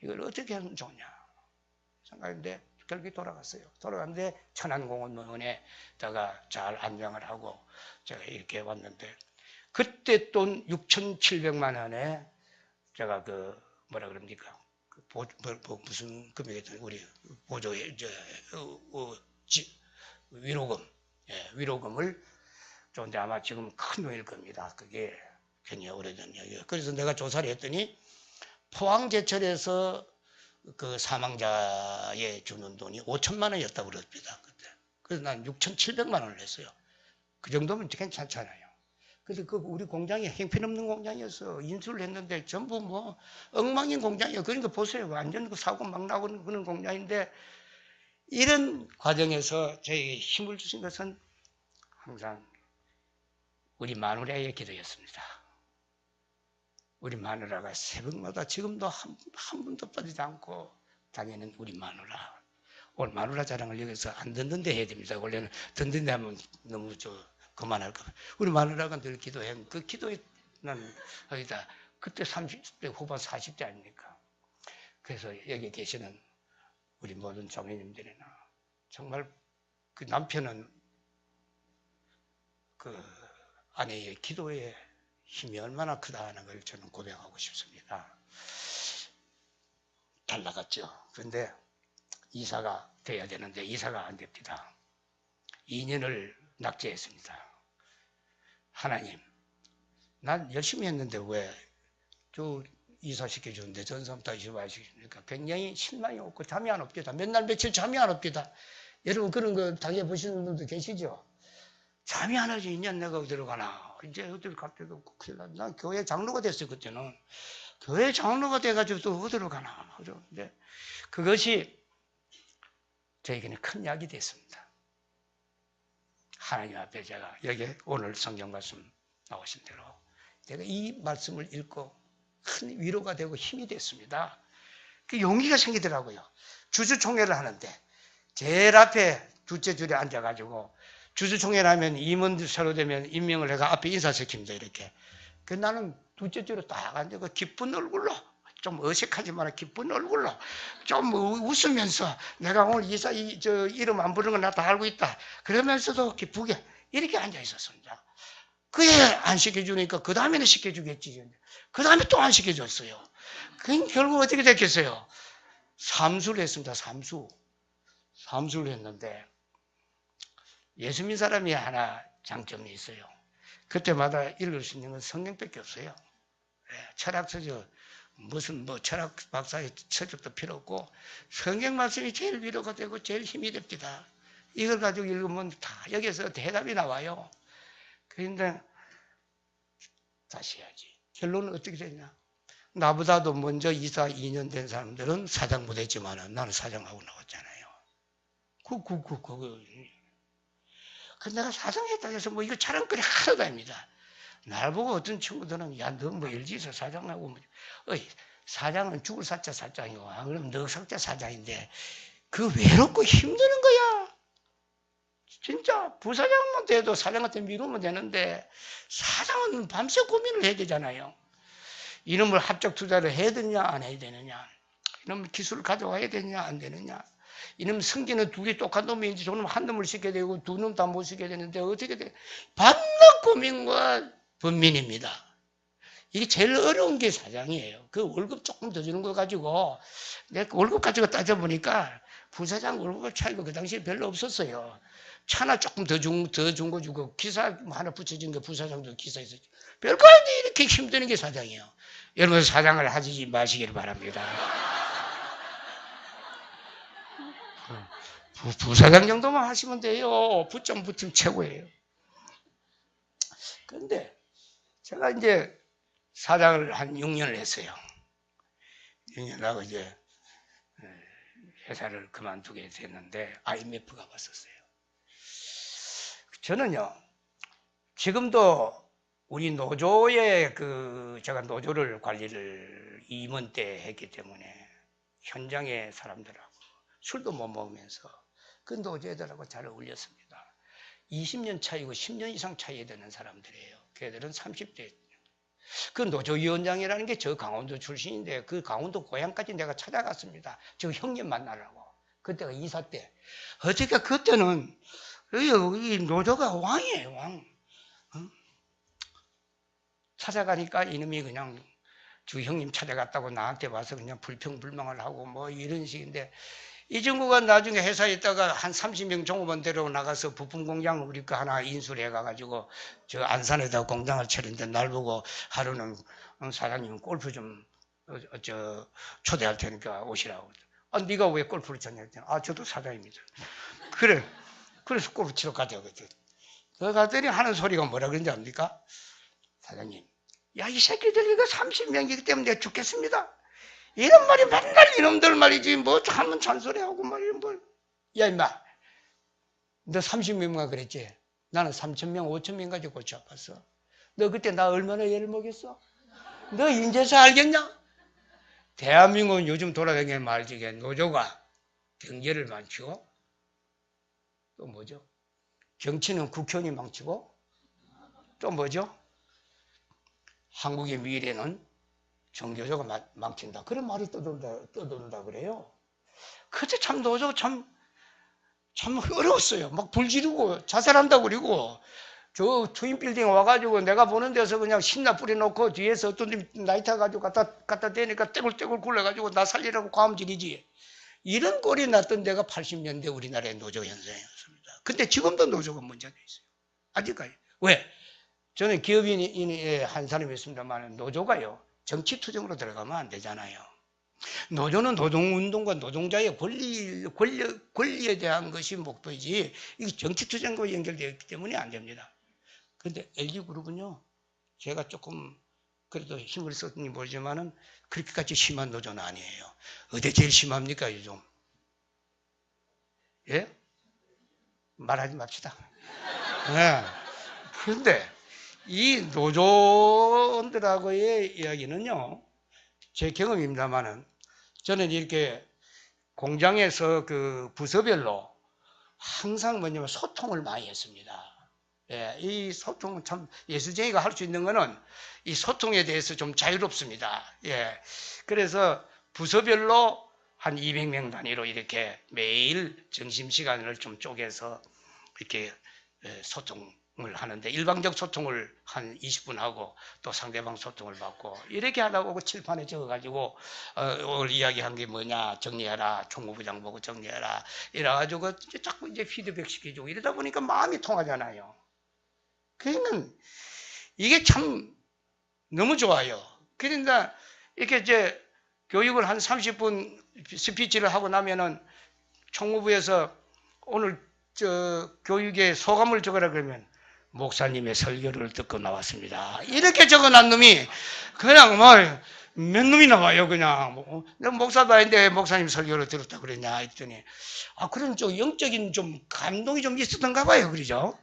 이걸 어떻게 하면 좋냐 생각했는데 결국에 돌아갔어요. 돌아갔는데 천안공원에다가 잘 안장을 하고 제가 이렇게 왔는데, 그때 돈 6,700만 원에 제가 뭐라 그럽니까? 무슨 금액이든 우리 보조에 위로금, 위로금을 줬는데 아마 지금 큰 돈일 겁니다. 그게 굉장히 오래전 이야기예요. 그래서 내가 조사를 했더니 포항제철에서 그 사망자에 주는 돈이 5천만 원이었다고 그럽니다. 그때. 그래서 난 6,700만 원을 했어요. 그 정도면 괜찮잖아요. 근데 우리 공장이 형편없는 공장이어서 인수를 했는데 전부 뭐 엉망인 공장이에요. 그러니까 보세요. 완전 사고 막 나고 그런 공장인데 이런 과정에서 저에게 힘을 주신 것은 항상 우리 마누라의 기도였습니다. 우리 마누라가 새벽마다 지금도 한 번도 빠지지 않고 다니는 우리 마누라. 오늘 마누라 자랑을 여기서 안 듣는데 해야 됩니다. 원래는 듣는데 하면 너무 그만할까 봐. 우리 마누라가 늘 기도해. 그 기도에 난 거기다 그때 30대 후반 40대 아닙니까? 그래서 여기 계시는 우리 모든 장로님들이나 정말 그 남편은 그 아내의 기도에 힘이 얼마나 크다 하는 걸 저는 고백하고 싶습니다. 잘 나갔죠. 그런데 이사가 돼야 되는데 이사가 안 됩니다. 2년을 낙제했습니다. 하나님, 난 열심히 했는데 왜 저 이사시켜주는데 전사람 다 이사시키니까 굉장히 실망이 없고 잠이 안 옵니다. 몇 날 며칠 잠이 안 옵니다. 여러분 그런 거 당해보시는 분도 계시죠? 잠이 안 오지. 2년 내가 어디로 가나. 이제 어디로 갈 데도 없고 큰일 났. 난 교회 장로가 됐어요. 그때는. 교회 장로가 돼가지고 또 어디로 가나. 근데 그것이 저에게는 큰 약이 됐습니다. 하나님 앞에 제가 여기 오늘 성경 말씀 나오신 대로 내가 이 말씀을 읽고 큰 위로가 되고 힘이 됐습니다. 그 용기가 생기더라고요. 주주총회를 하는데 제일 앞에 둘째 줄에 앉아가지고 주주총회를 하면 임원들 서로 되면 임명을 해가 앞에 인사시킵니다. 이렇게. 그 나는 둘째 줄에 딱 앉아서 기쁜 얼굴로 좀 어색하지만 기쁜 얼굴로 좀 웃으면서 내가 오늘 저 이름 안 부르는 건 나 다 알고 있다. 그러면서도 기쁘게 이렇게 앉아 있었습니다. 그에 안 시켜주니까 그 다음에는 시켜주겠지. 그 다음에 또 안 시켜줬어요. 그 결국 어떻게 됐겠어요? 삼수를 했습니다. 삼수를 했는데 예수 믿는 사람이 하나 장점이 있어요. 그때마다 읽을 수 있는 건 성경밖에 없어요. 철학 서적 무슨 철학 박사의 서적도 필요 없고 성경 말씀이 제일 위로가 되고 제일 힘이 됩니다. 이걸 가지고 읽으면 다 여기서 대답이 나와요. 그런데 다시 해야지. 결론은 어떻게 되냐? 나보다도 먼저 이사 2년 된 사람들은 사장 못했지만 나는 사장하고 나왔잖아요. 근데 내가 사장했다 해서 이거 자랑거리 하나도 아닙니다. 날 보고 어떤 친구들은 야, 너 뭐 LG에서 사장하고 사장은 죽을 사자 사장이고 그럼 너 석자 사장인데 그 외롭고 힘드는 거야. 진짜 부사장만 돼도 사장한테 미루면 되는데 사장은 밤새 고민을 해야 되잖아요. 이놈을 합작 투자를 해야 되느냐 안 해야 되느냐, 이놈 기술을 가져와야 되느냐 안 되느냐, 이놈 성기는 둘이 똑같은 놈인지 저놈 한 놈을 시켜야 되고 두 놈 다 못 시켜야 되는데 어떻게 돼? 밤낮 고민과 번민입니다. 이게 제일 어려운 게 사장이에요. 그 월급 조금 더 주는 거 가지고 내가 월급 가지고 따져보니까 부사장 월급 차이가 그 당시에 별로 없었어요. 차나 조금 더 준 거 주고 기사 하나 붙여준 게 부사장도 기사에서 별거 아닌데 이렇게 힘드는 게 사장이에요. 여러분 사장을 하지 마시길 바랍니다. 부사장 정도만 하시면 돼요. 부점 붙으면 최고예요. 그런데 제가 이제 사장을 한 6년을 했어요. 6년 하고 이제 회사를 그만두게 됐는데 IMF가 왔었어요. 저는요, 지금도 우리 노조에 제가 노조를 관리를 임원 때 했기 때문에 현장의 사람들하고 술도 못 먹으면서 그 노조애들하고 잘 어울렸습니다. 20년 차이고 10년 이상 차이 되는 사람들이에요. 걔들은 30대. 그 노조위원장이라는 게 저 강원도 출신인데 그 강원도 고향까지 내가 찾아갔습니다. 저 형님 만나려고. 그때가 이사 때. 어떻게 그때는 이 노조가 왕이에요, 왕. 찾아가니까 이놈이 그냥 주 형님 찾아갔다고 나한테 와서 그냥 불평불만을 하고 뭐 이런 식인데, 이 친구가 나중에 회사에 있다가 한 30명 종업원 데리고 나가서 부품 공장 우리 거 하나 인수를 해가지고 저 안산에다 공장을 차렸는데, 날 보고 하루는 사장님 골프 좀 초대할 테니까 오시라고. 아, 네가 왜 골프를 쳤냐 했더니, 아, 저도 사장입니다. 그래. 그래서 골프 치러 가자거든. 그 갔더니 하는 소리가 뭐라 그런지 압니까? 사장님, 야, 이 새끼들 이거 30명이기 때문에 내가 죽겠습니다. 이런 말이 맨날 이놈들 말이지, 뭐 하면 잔소리하고 말이야, 뭐. 야, 임마, 너 30명만 그랬지? 나는 3,000명, 5,000명 가지고 골치 아팠어. 너 그때 나 얼마나 애를 먹였어? 너 인제서 알겠냐? 대한민국은 요즘 돌아다니는 말 중에 노조가 경제를 망치고, 또 뭐죠? 정치는 국회의원이 망치고, 또 뭐죠? 한국의 미래는 정교조가 망친다. 그런 말이 떠돈다 그래요. 그때 참 노조 참 어려웠어요. 막 불 지르고 자살한다고 그러고, 저 트윈빌딩 와가지고 내가 보는 데서 그냥 신나 뿌려놓고 뒤에서 어떤 놈이 나이트 가지고 갖다 대니까 떼굴떼굴 굴러가지고 나 살리라고 과음질이지. 이런 꼴이 났던 데가 80년대 우리나라의 노조 현상이었습니다. 근데 지금도 노조가 문제가 있어요. 아직까지. 왜? 저는 기업인의 한 사람이었습니다만, 노조가요, 정치투쟁으로 들어가면 안 되잖아요. 노조는 노동운동과 노동자의 권리에 대한 것이 목표이지, 이게 정치투쟁과 연결되어 있기 때문에 안 됩니다. 그런데 LG그룹은요, 제가 조금 그래도 힘을 썼니 모르지만은 그렇게까지 심한 노조는 아니에요. 어디 제일 심합니까, 요즘? 예? 말하지 맙시다. 네. 그런데 이 노조원들하고의 이야기는요, 제 경험입니다만은, 저는 이렇게 공장에서 그 부서별로 항상 뭐냐면 소통을 많이 했습니다. 예, 이 소통은 참 예수쟁이가 할 수 있는 거는 이 소통에 대해서 좀 자유롭습니다. 예, 그래서 부서별로 한 200명 단위로 이렇게 매일 점심시간을 좀 쪼개서 이렇게 소통을 하는데, 일방적 소통을 한 20분 하고 또 상대방 소통을 받고 이렇게 하다 보고 칠판에 적어가지고 오늘 이야기한 게 뭐냐 정리해라, 총무부장 보고 정리해라 이래가지고 자꾸 이제 피드백 시켜주고 이러다 보니까 마음이 통하잖아요. 그러니까 이게 참 너무 좋아요. 그러니까 이렇게 이제 교육을 한 30분 스피치를 하고 나면은 총무부에서 오늘 저 교육의 소감을 적으라 그러면, 목사님의 설교를 듣고 나왔습니다. 이렇게 적어놓은 놈이 그냥 몇 놈이 나와요. 그냥 내가 목사도 아닌데 왜 목사님 설교를 들었다 그랬냐 했더니, 아, 그런 좀 영적인 좀 감동이 좀 있었던가 봐요. 그러죠?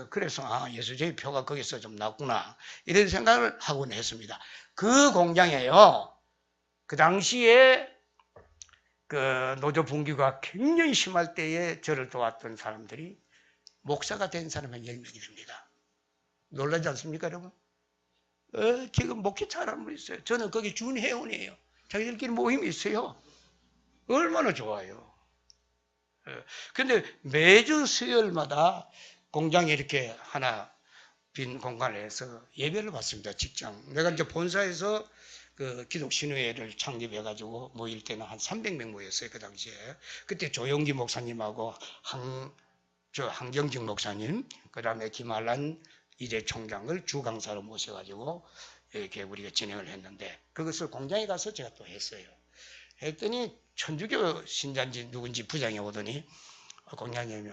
그래서 예수제의 표가 거기서 좀 났구나 이런 생각을 하곤 했습니다. 그 공장에요, 그 당시에 그 노조 분규가 굉장히 심할 때에 저를 도왔던 사람들이 목사가 된 사람은 10명이 됩니다. 놀라지 않습니까, 여러분? 지금 목회 잘하는 분 있어요. 저는 거기 준회원이에요. 자기들끼리 모임이 있어요. 얼마나 좋아요. 근데 매주 수요일마다 공장에 이렇게 하나 빈 공간을 해서 예배를 받습니다. 직장. 내가 이제 본사에서 그 기독신의회를 창립해가지고 모일 때는 한 300명 모였어요. 그 당시에. 그때 조용기 목사님하고 한경직 목사님, 그 다음에 김알란 이대 총장을 주강사로 모셔가지고 이렇게 우리가 진행을 했는데, 그것을 공장에 가서 제가 또 했어요. 했더니 천주교 신자인지 누군지 부장이 오더니, 공장장님이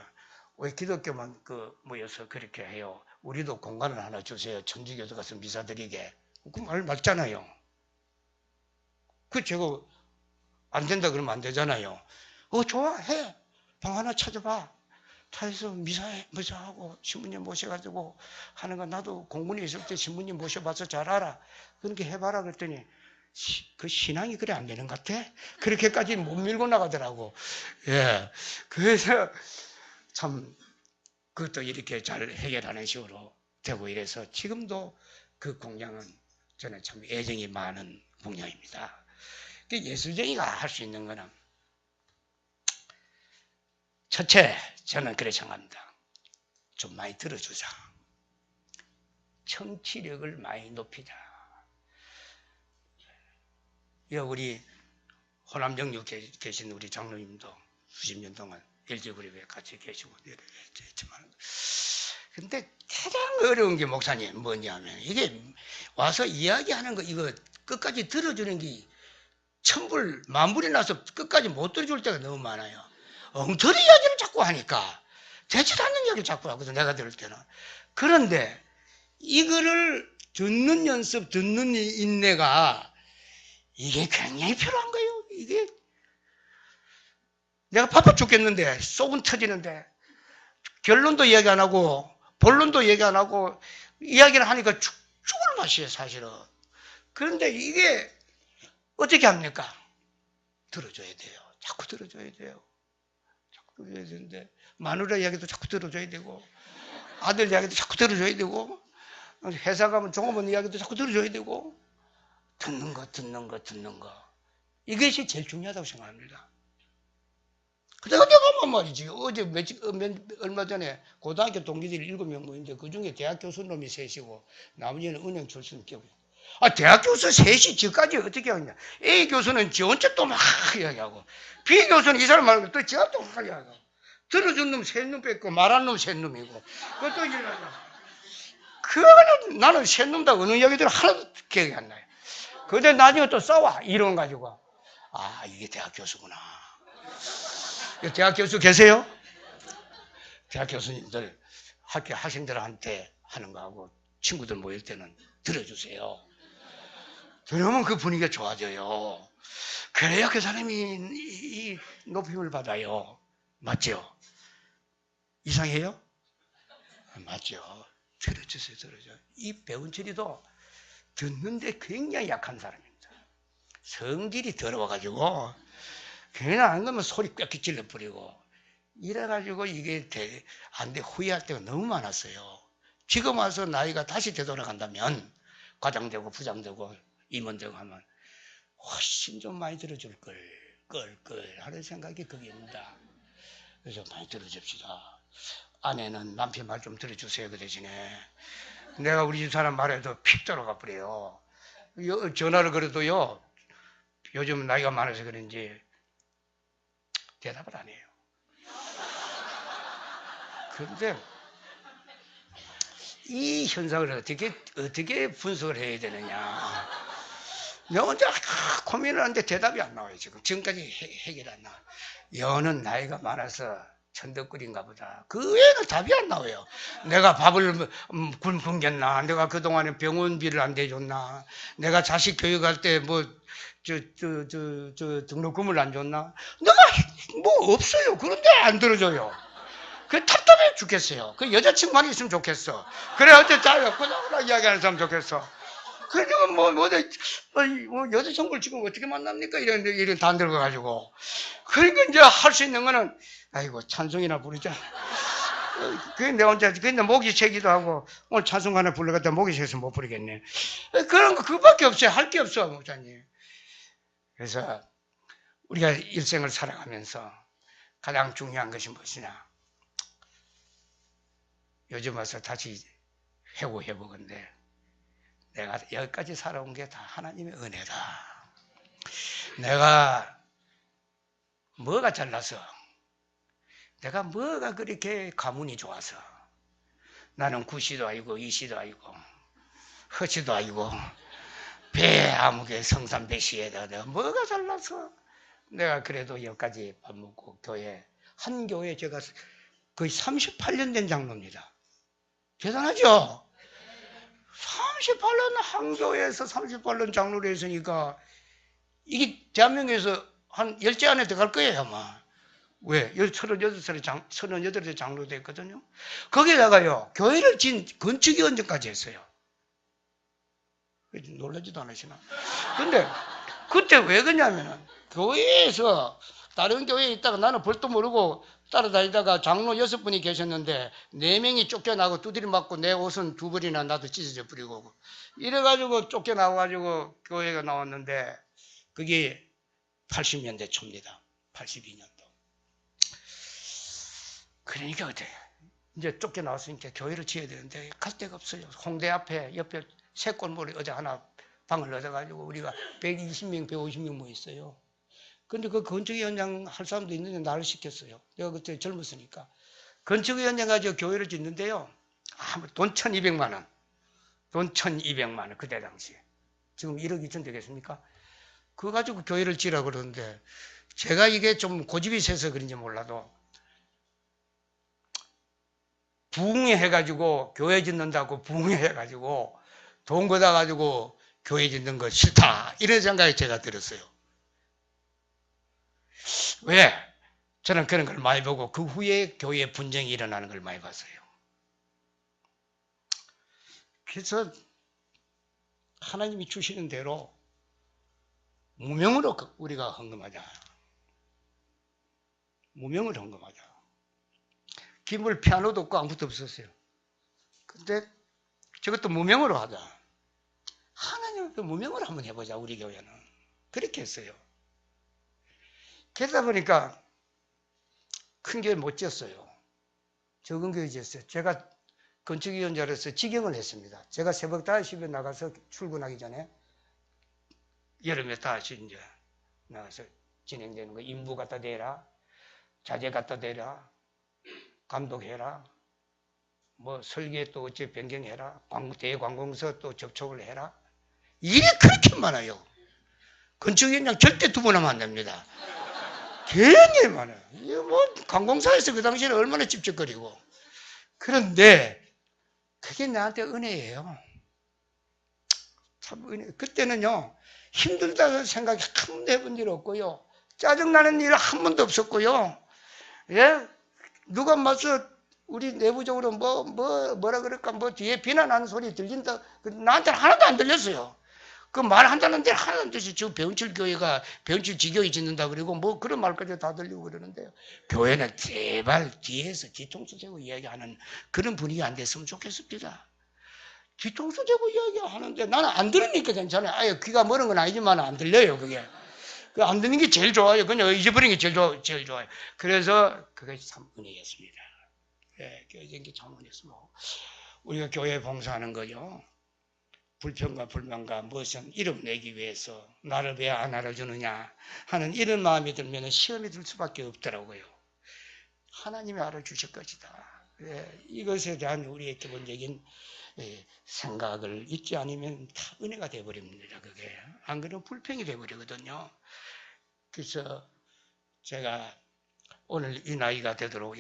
왜 기독교만 모여서 그렇게 해요? 우리도 공간을 하나 주세요. 천주교도 가서 미사 드리게. 그 말 맞잖아요. 그 제가 안 된다 그러면 안 되잖아요. 좋아, 해. 방 하나 찾아봐. 타에서 미사하고 신부님 모셔가지고 하는 거, 나도 공군에 있을 때 신부님 모셔봐서 잘 알아. 그렇게 해봐라 그랬더니, 그 신앙이 그래 안 되는 것 같아? 그렇게까지 못 밀고 나가더라고. 예. 그래서 참 그것도 이렇게 잘 해결하는 식으로 되고 이래서 지금도 그 공장은 저는 참 애정이 많은 공장입니다. 예술쟁이가 할 수 있는 거는, 첫째, 저는 그렇게 생각합니다. 좀 많이 들어주자. 청취력을 많이 높이자. 우리 호남정육 계신 우리 장로님도 수십 년 동안 LG그룹에 같이 계시고 했지만, 근데 가장 어려운 게 목사님 뭐냐면, 이게 와서 이야기하는 거 이거 끝까지 들어주는 게 천불 만불이 나서 끝까지 못 들어줄 때가 너무 많아요. 엉터리 이야기를 자꾸 하니까 되지도 않는 이야기를 자꾸 하거든, 내가 들을 때는. 그런데 이거를 듣는 연습, 듣는 인내가 이게 굉장히 필요한 거예요. 이게 내가 바빠 죽겠는데 속은 터지는데 결론도 얘기 안 하고 본론도 얘기 안 하고 이야기를 하니까 죽을 맛이에요, 사실은. 그런데 이게 어떻게 합니까? 들어줘야 돼요. 자꾸 들어줘야 돼요. 자꾸 들어줘야 되는데, 마누라 이야기도 자꾸 들어줘야 되고, 아들 이야기도 자꾸 들어줘야 되고, 회사 가면 종업원 이야기도 자꾸 들어줘야 되고, 듣는 거. 이것이 제일 중요하다고 생각합니다. 내가 가만 말이지. 어제 얼마 전에 고등학교 동기들이 7명 모인데 그 중에 대학 교수 놈이 셋이고 나머지는 은행 출신 끼고. 대학 교수 셋이 지금까지 어떻게 하냐. A 교수는 지 혼자 또 막 이야기하고, B 교수는 이 사람 말고 또 지가 또 막 이야기하고, 들어준 놈 셋 놈 뺐고 말한 놈 셋 놈이고, 그것도 이야기하고. 그거는 나는 셋 놈 다 어느 이야기들 하나도 기억이 안 나요. 근데 나중에 또 싸워. 이론 가지고. 이게 대학 교수구나. 대학 교수 계세요? 대학 교수님들 학교 학생들한테 하는 거하고 친구들 모일 때는 들어주세요. 그러면 그 분위기가 좋아져요. 그래야 그 사람이 이 높임을 받아요. 맞죠? 이상해요? 맞죠? 들어주세요. 이 배운철이도 듣는데 굉장히 약한 사람입니다. 성질이 더러워가지고 그냥 안 그러면 소리 꽥꽥 질러버리고 이래가지고 이게 안 돼 후회할 때가 너무 많았어요. 지금 와서 나이가 다시 되돌아간다면 과장되고 부장되고 임원되고 하면 훨씬 좀 많이 들어줄 걸 하는 생각이 그게입니다. 그래서 많이 들어줍시다. 아내는 남편 말 좀 들어주세요. 그 대신에 내가 우리 집 사람 말해도 픽 들어가 버려요. 전화를 걸어도요, 요즘 나이가 많아서 그런지 대답을 안 해요. 그런데 이 현상을 어떻게 분석을 해야 되느냐. 내가 혼자 고민을 하는데 대답이 안 나와요. 지금까지 해결이 안 나와요. 여는 나이가 많아서 천덕거린가 보다. 그 외에는 답이 안 나와요. 내가 밥을 굶겼나? 내가 그동안에 병원비를 안 대줬나? 내가 자식 교육할 때 등록금을 안 줬나? 내가 뭐 없어요. 그런데 안 들어줘요. 그 답답해 죽겠어요. 그 여자친구만 있으면 좋겠어. 그래, 어째 자기가 그냥 이야기하는 사람 좋겠어. 그러니까 여자친구를 지금 어떻게 만납니까? 이런 다 들어가가지고. 그러니까 이제 할 수 있는 거는, 아이고, 찬송이나 부르자. 근데 혼자, 근데 목이 채기도 하고, 오늘 찬송 하나 불러갔다 목이 채서 못 부르겠네. 그런 거 그밖에 없어요. 할 게 없어, 목사님. 그래서 우리가 일생을 살아가면서 가장 중요한 것이 무엇이냐. 요즘 와서 다시 회고해보건데, 내가 여기까지 살아온 게 다 하나님의 은혜다. 내가 뭐가 잘나서, 내가 뭐가 그렇게 가문이 좋아서, 나는 구시도 아니고 이시도 아니고 허시도 아니고 배아무개 성삼배시에다 내가 뭐가 잘나서 내가 그래도 여기까지 밥 먹고 한 교회 제가 거의 38년 된 장로입니다. 대단하죠? 38년 한 교회에서 38년 장로를 했으니까 이게 대한민국에서 한 10째 안에 들어갈 거예요, 아마. 왜? 38세 장로 됐거든요. 거기다가요, 교회를 건축이 언제까지 했어요? 놀라지도 않으시나? 근데 그때 왜 그러냐면은 교회에서 다른 교회에 있다가 나는 벌도 모르고 따라다니다가 장로 6분이 계셨는데 4명이 쫓겨나고 두드려 맞고 내 옷은 2벌이나 나도 찢어져 버리고 이래가지고 쫓겨나가지고 교회가 나왔는데 그게 80년대 초입니다. 82년도. 그러니까 어때요? 이제 쫓겨나왔으니까 교회를 지어야 되는데 갈 데가 없어요. 홍대 앞에 옆에 새골몰에 어제 하나 방을 얻어가지고 우리가 120명, 150명 모였어요. 근데 그 건축위원장 할 사람도 있는데 나를 시켰어요. 내가 그때 젊었으니까. 건축위원장 가지고 교회를 짓는데요. 돈 1200만 원. 돈 1200만 원. 그때 당시에. 지금 1억 2천 되겠습니까? 그거 가지고 교회를 지으라고 그러는데 제가 이게 좀 고집이 세서 그런지 몰라도 부흥해가지고 교회 짓는다고 부흥해가지고 돈 걷어가지고 교회 짓는 거 싫다. 이런 생각이 제가 들었어요. 왜? 저는 그런 걸 많이 보고 그 후에 교회 분쟁이 일어나는 걸 많이 봤어요. 그래서 하나님이 주시는 대로 무명으로 우리가 헌금하자. 무명을 헌금하자. 기물 피아노도 없고 아무것도 없었어요. 근데 저것도 무명으로 하자. 하나님도 무명으로 한번 해보자, 우리 교회는. 그렇게 했어요. 그러다 보니까 큰 교회 못 지었어요. 적은 교회 지었어요. 제가 건축위원장으로서 직영을 했습니다. 제가 새벽 5시에 나가서 출근하기 전에 여름에 다시 이제 나가서 진행되는 거, 인부 갖다 대라, 자재 갖다 대라, 감독해라, 뭐 설계 또 어째 변경해라, 대관공서 또 접촉을 해라. 일이 그렇게 많아요. 건축위원장 절대 두 번 하면 안 됩니다. 굉장히 많아요. 이거 뭐 관공사에서 그 당시에는 얼마나 찝찝거리고. 그런데 그게 나한테 은혜예요. 참 은혜. 그때는요 힘들다는 생각이 한 번도 해본 일 없고요. 짜증나는 일 한 번도 없었고요. 예? 누가 와서 우리 내부적으로 뭐라 그럴까, 뭐 뒤에 비난하는 소리 들린다. 나한테는 하나도 안 들렸어요. 그 말 한다는 데 하나도 안 들렸어요. 지금 배운칠 교회가 배운칠 지교회 짓는다 그리고 뭐 그런 말까지 다 들리고 그러는데요. 교회는 제발 뒤에서 뒤통수 대고 이야기하는 그런 분위기 안 됐으면 좋겠습니다. 뒤통수 대고 이야기하는데 나는 안 들으니까 괜찮아요. 아예 귀가 멀은 건 아니지만 안 들려요, 그게. 안 듣는 게 제일 좋아요. 그냥 잊어버리는 게 제일 좋아요. 그래서 그것이 참 은혜였습니다. 예, 교회 게 참 은혜였습니다. 우리가 교회 봉사하는 거요. 불평과 불만과 무엇은 이름 내기 위해서 나를 왜 안 알아주느냐 하는 이런 마음이 들면 시험이 들 수밖에 없더라고요. 하나님이 알아주실 것이다. 예, 이것에 대한 우리의 기본적인 생각을 잊지 않으면 다 은혜가 되어버립니다. 그게 안 그러면 불평이 되어버리거든요. 그래서 제가 오늘 이 나이가 되도록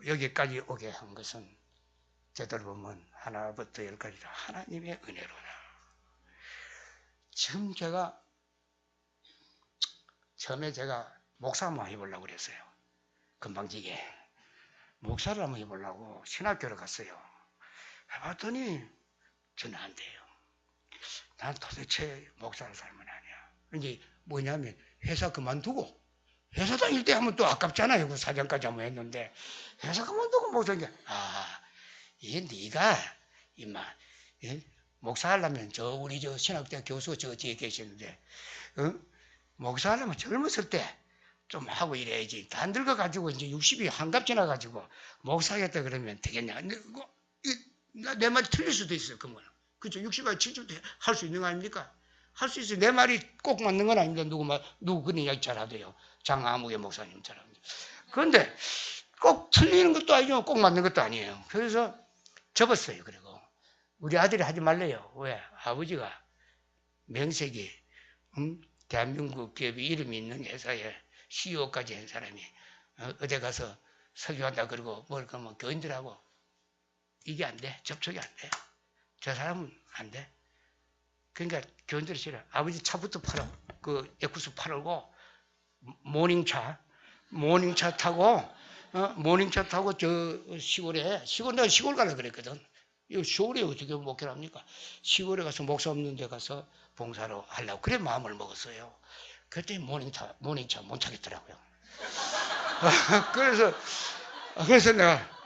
여기까지 오게 한 것은 제대로 보면 하나부터 열까지 다 하나님의 은혜로다. 지금 처음에 제가 목사 한번 해보려고 그랬어요. 금방지게 목사를 한번 해보려고 신학교를 갔어요. 해봤더니 저는 안 돼요. 난 도대체 목사를 살면 아니야. 이제 뭐냐면 회사 그만두고 회사 다닐 때 하면 또 아깝잖아요. 그 사장까지 한번 했는데 회사 그만두고 목사니까 이게 네가 임마 목사 하려면 우리 신학대 교수 뒤에 계시는데 목사 하려면 젊었을 때 좀 하고 이래야지. 다 늙어가지고 이제 60이 한갑 지나가지고 목사겠다 그러면 되겠냐. 내 말이 틀릴 수도 있어요. 그러면 그렇죠. 60에 70대 할 수 있는 거 아닙니까? 할 수 있어요. 내 말이 꼭 맞는 건 아닙니다. 누구 그런 이야기 잘 하대요. 장아무개 목사님 잘 합니다. 그런데 꼭 틀리는 것도 아니고 꼭 맞는 것도 아니에요. 그래서 접었어요. 그리고 우리 아들이 하지 말래요. 왜? 아버지가 명색이 대한민국 기업이 이름이 있는 회사에 CEO까지 한 사람이 어디 가서 설교한다 그러고 뭘 그러면 교인들하고 이게 안 돼. 접촉이 안 돼. 저 사람은 안 돼. 그러니까 교인들이 싫어. 아버지 차부터 팔아. 그 에쿠스 팔고 모닝차 타고 모닝차 타고 저 시골에 내가 시골 가려고 그랬거든. 이거 시골에 어떻게 목회를 합니까? 시골에 가서 목사 없는 데 가서 봉사로 하려고 그래 마음을 먹었어요. 그때 모닝차 못 타겠더라고요. 그래서 내가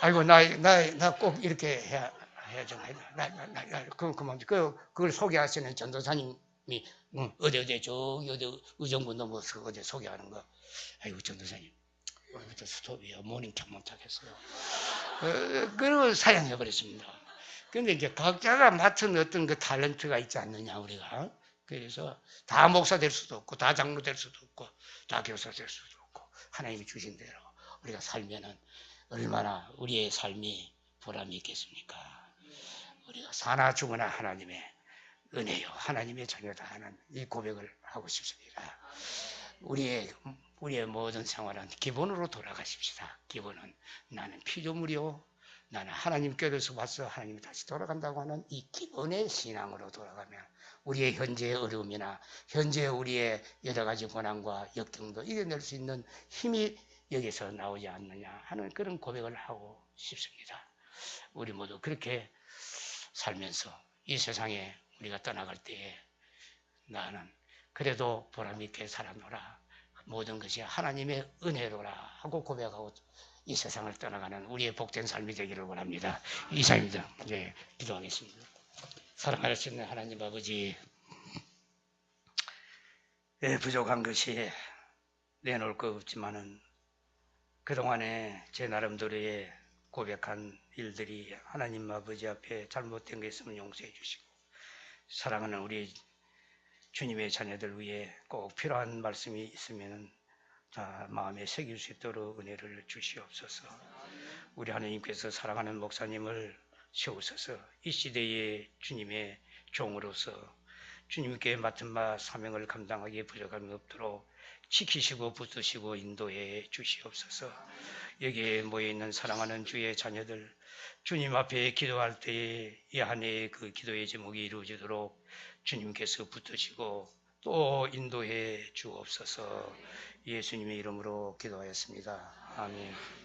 아이고 나 꼭 이렇게 해야 좀 그만 그걸 소개하시는 전도사님이 어디 저기 어디 의정부 넘어서 어제 소개하는 거. 아이고 전도사님 오늘부터 스톱이요. 모닝 켜문탁했어요. 그리고 사양해버렸습니다. 근데 이제 각자가 맡은 어떤 그 탤런트가 있지 않느냐, 우리가. 그래서 다 목사 될 수도 없고, 다 장로 될 수도 없고, 다 교사 될 수도 없고, 하나님이 주신 대로 우리가 살면은 얼마나 우리의 삶이 보람이 있겠습니까? 우리가 사나 죽으나 하나님의 은혜요. 하나님의 자녀다 하는 이 고백을 하고 싶습니다. 우리의 모든 생활은 기본으로 돌아가십시다. 기본은 나는 피조물이요. 나는 하나님께로서 와서 하나님이 다시 돌아간다고 하는 이 기본의 신앙으로 돌아가면 우리의 현재의 어려움이나 현재 우리의 여러 가지 고난과 역경도 이겨낼 수 있는 힘이 여기서 나오지 않느냐 하는 그런 고백을 하고 싶습니다. 우리 모두 그렇게 살면서 이 세상에 우리가 떠나갈 때에 나는 그래도 보람있게 살아노라. 모든 것이 하나님의 은혜로라 하고 고백하고 이 세상을 떠나가는 우리의 복된 삶이 되기를 원합니다. 이상입니다. 이제 기도하겠습니다. 사랑하시는 하나님 아버지, 부족한 것이 내놓을 것 없지만은 그동안에 제 나름대로의 고백한 일들이 하나님 아버지 앞에 잘못된 게 있으면 용서해 주시고, 사랑하는 우리 주님의 자녀들 위해 꼭 필요한 말씀이 있으면 다 마음에 새길 수 있도록 은혜를 주시옵소서. 우리 하나님께서 사랑하는 목사님을 세우소서. 이 시대의 주님의 종으로서 주님께 맡은 바 사명을 감당하기에 부족함이 없도록 지키시고 붙드시고 인도해 주시옵소서. 여기에 모여있는 사랑하는 주의 자녀들, 주님 앞에 기도할 때에 이 한 해의 그 기도의 제목이 이루어지도록 주님께서 붙드시고 또 인도해 주옵소서. 예수님의 이름으로 기도하였습니다. 아멘.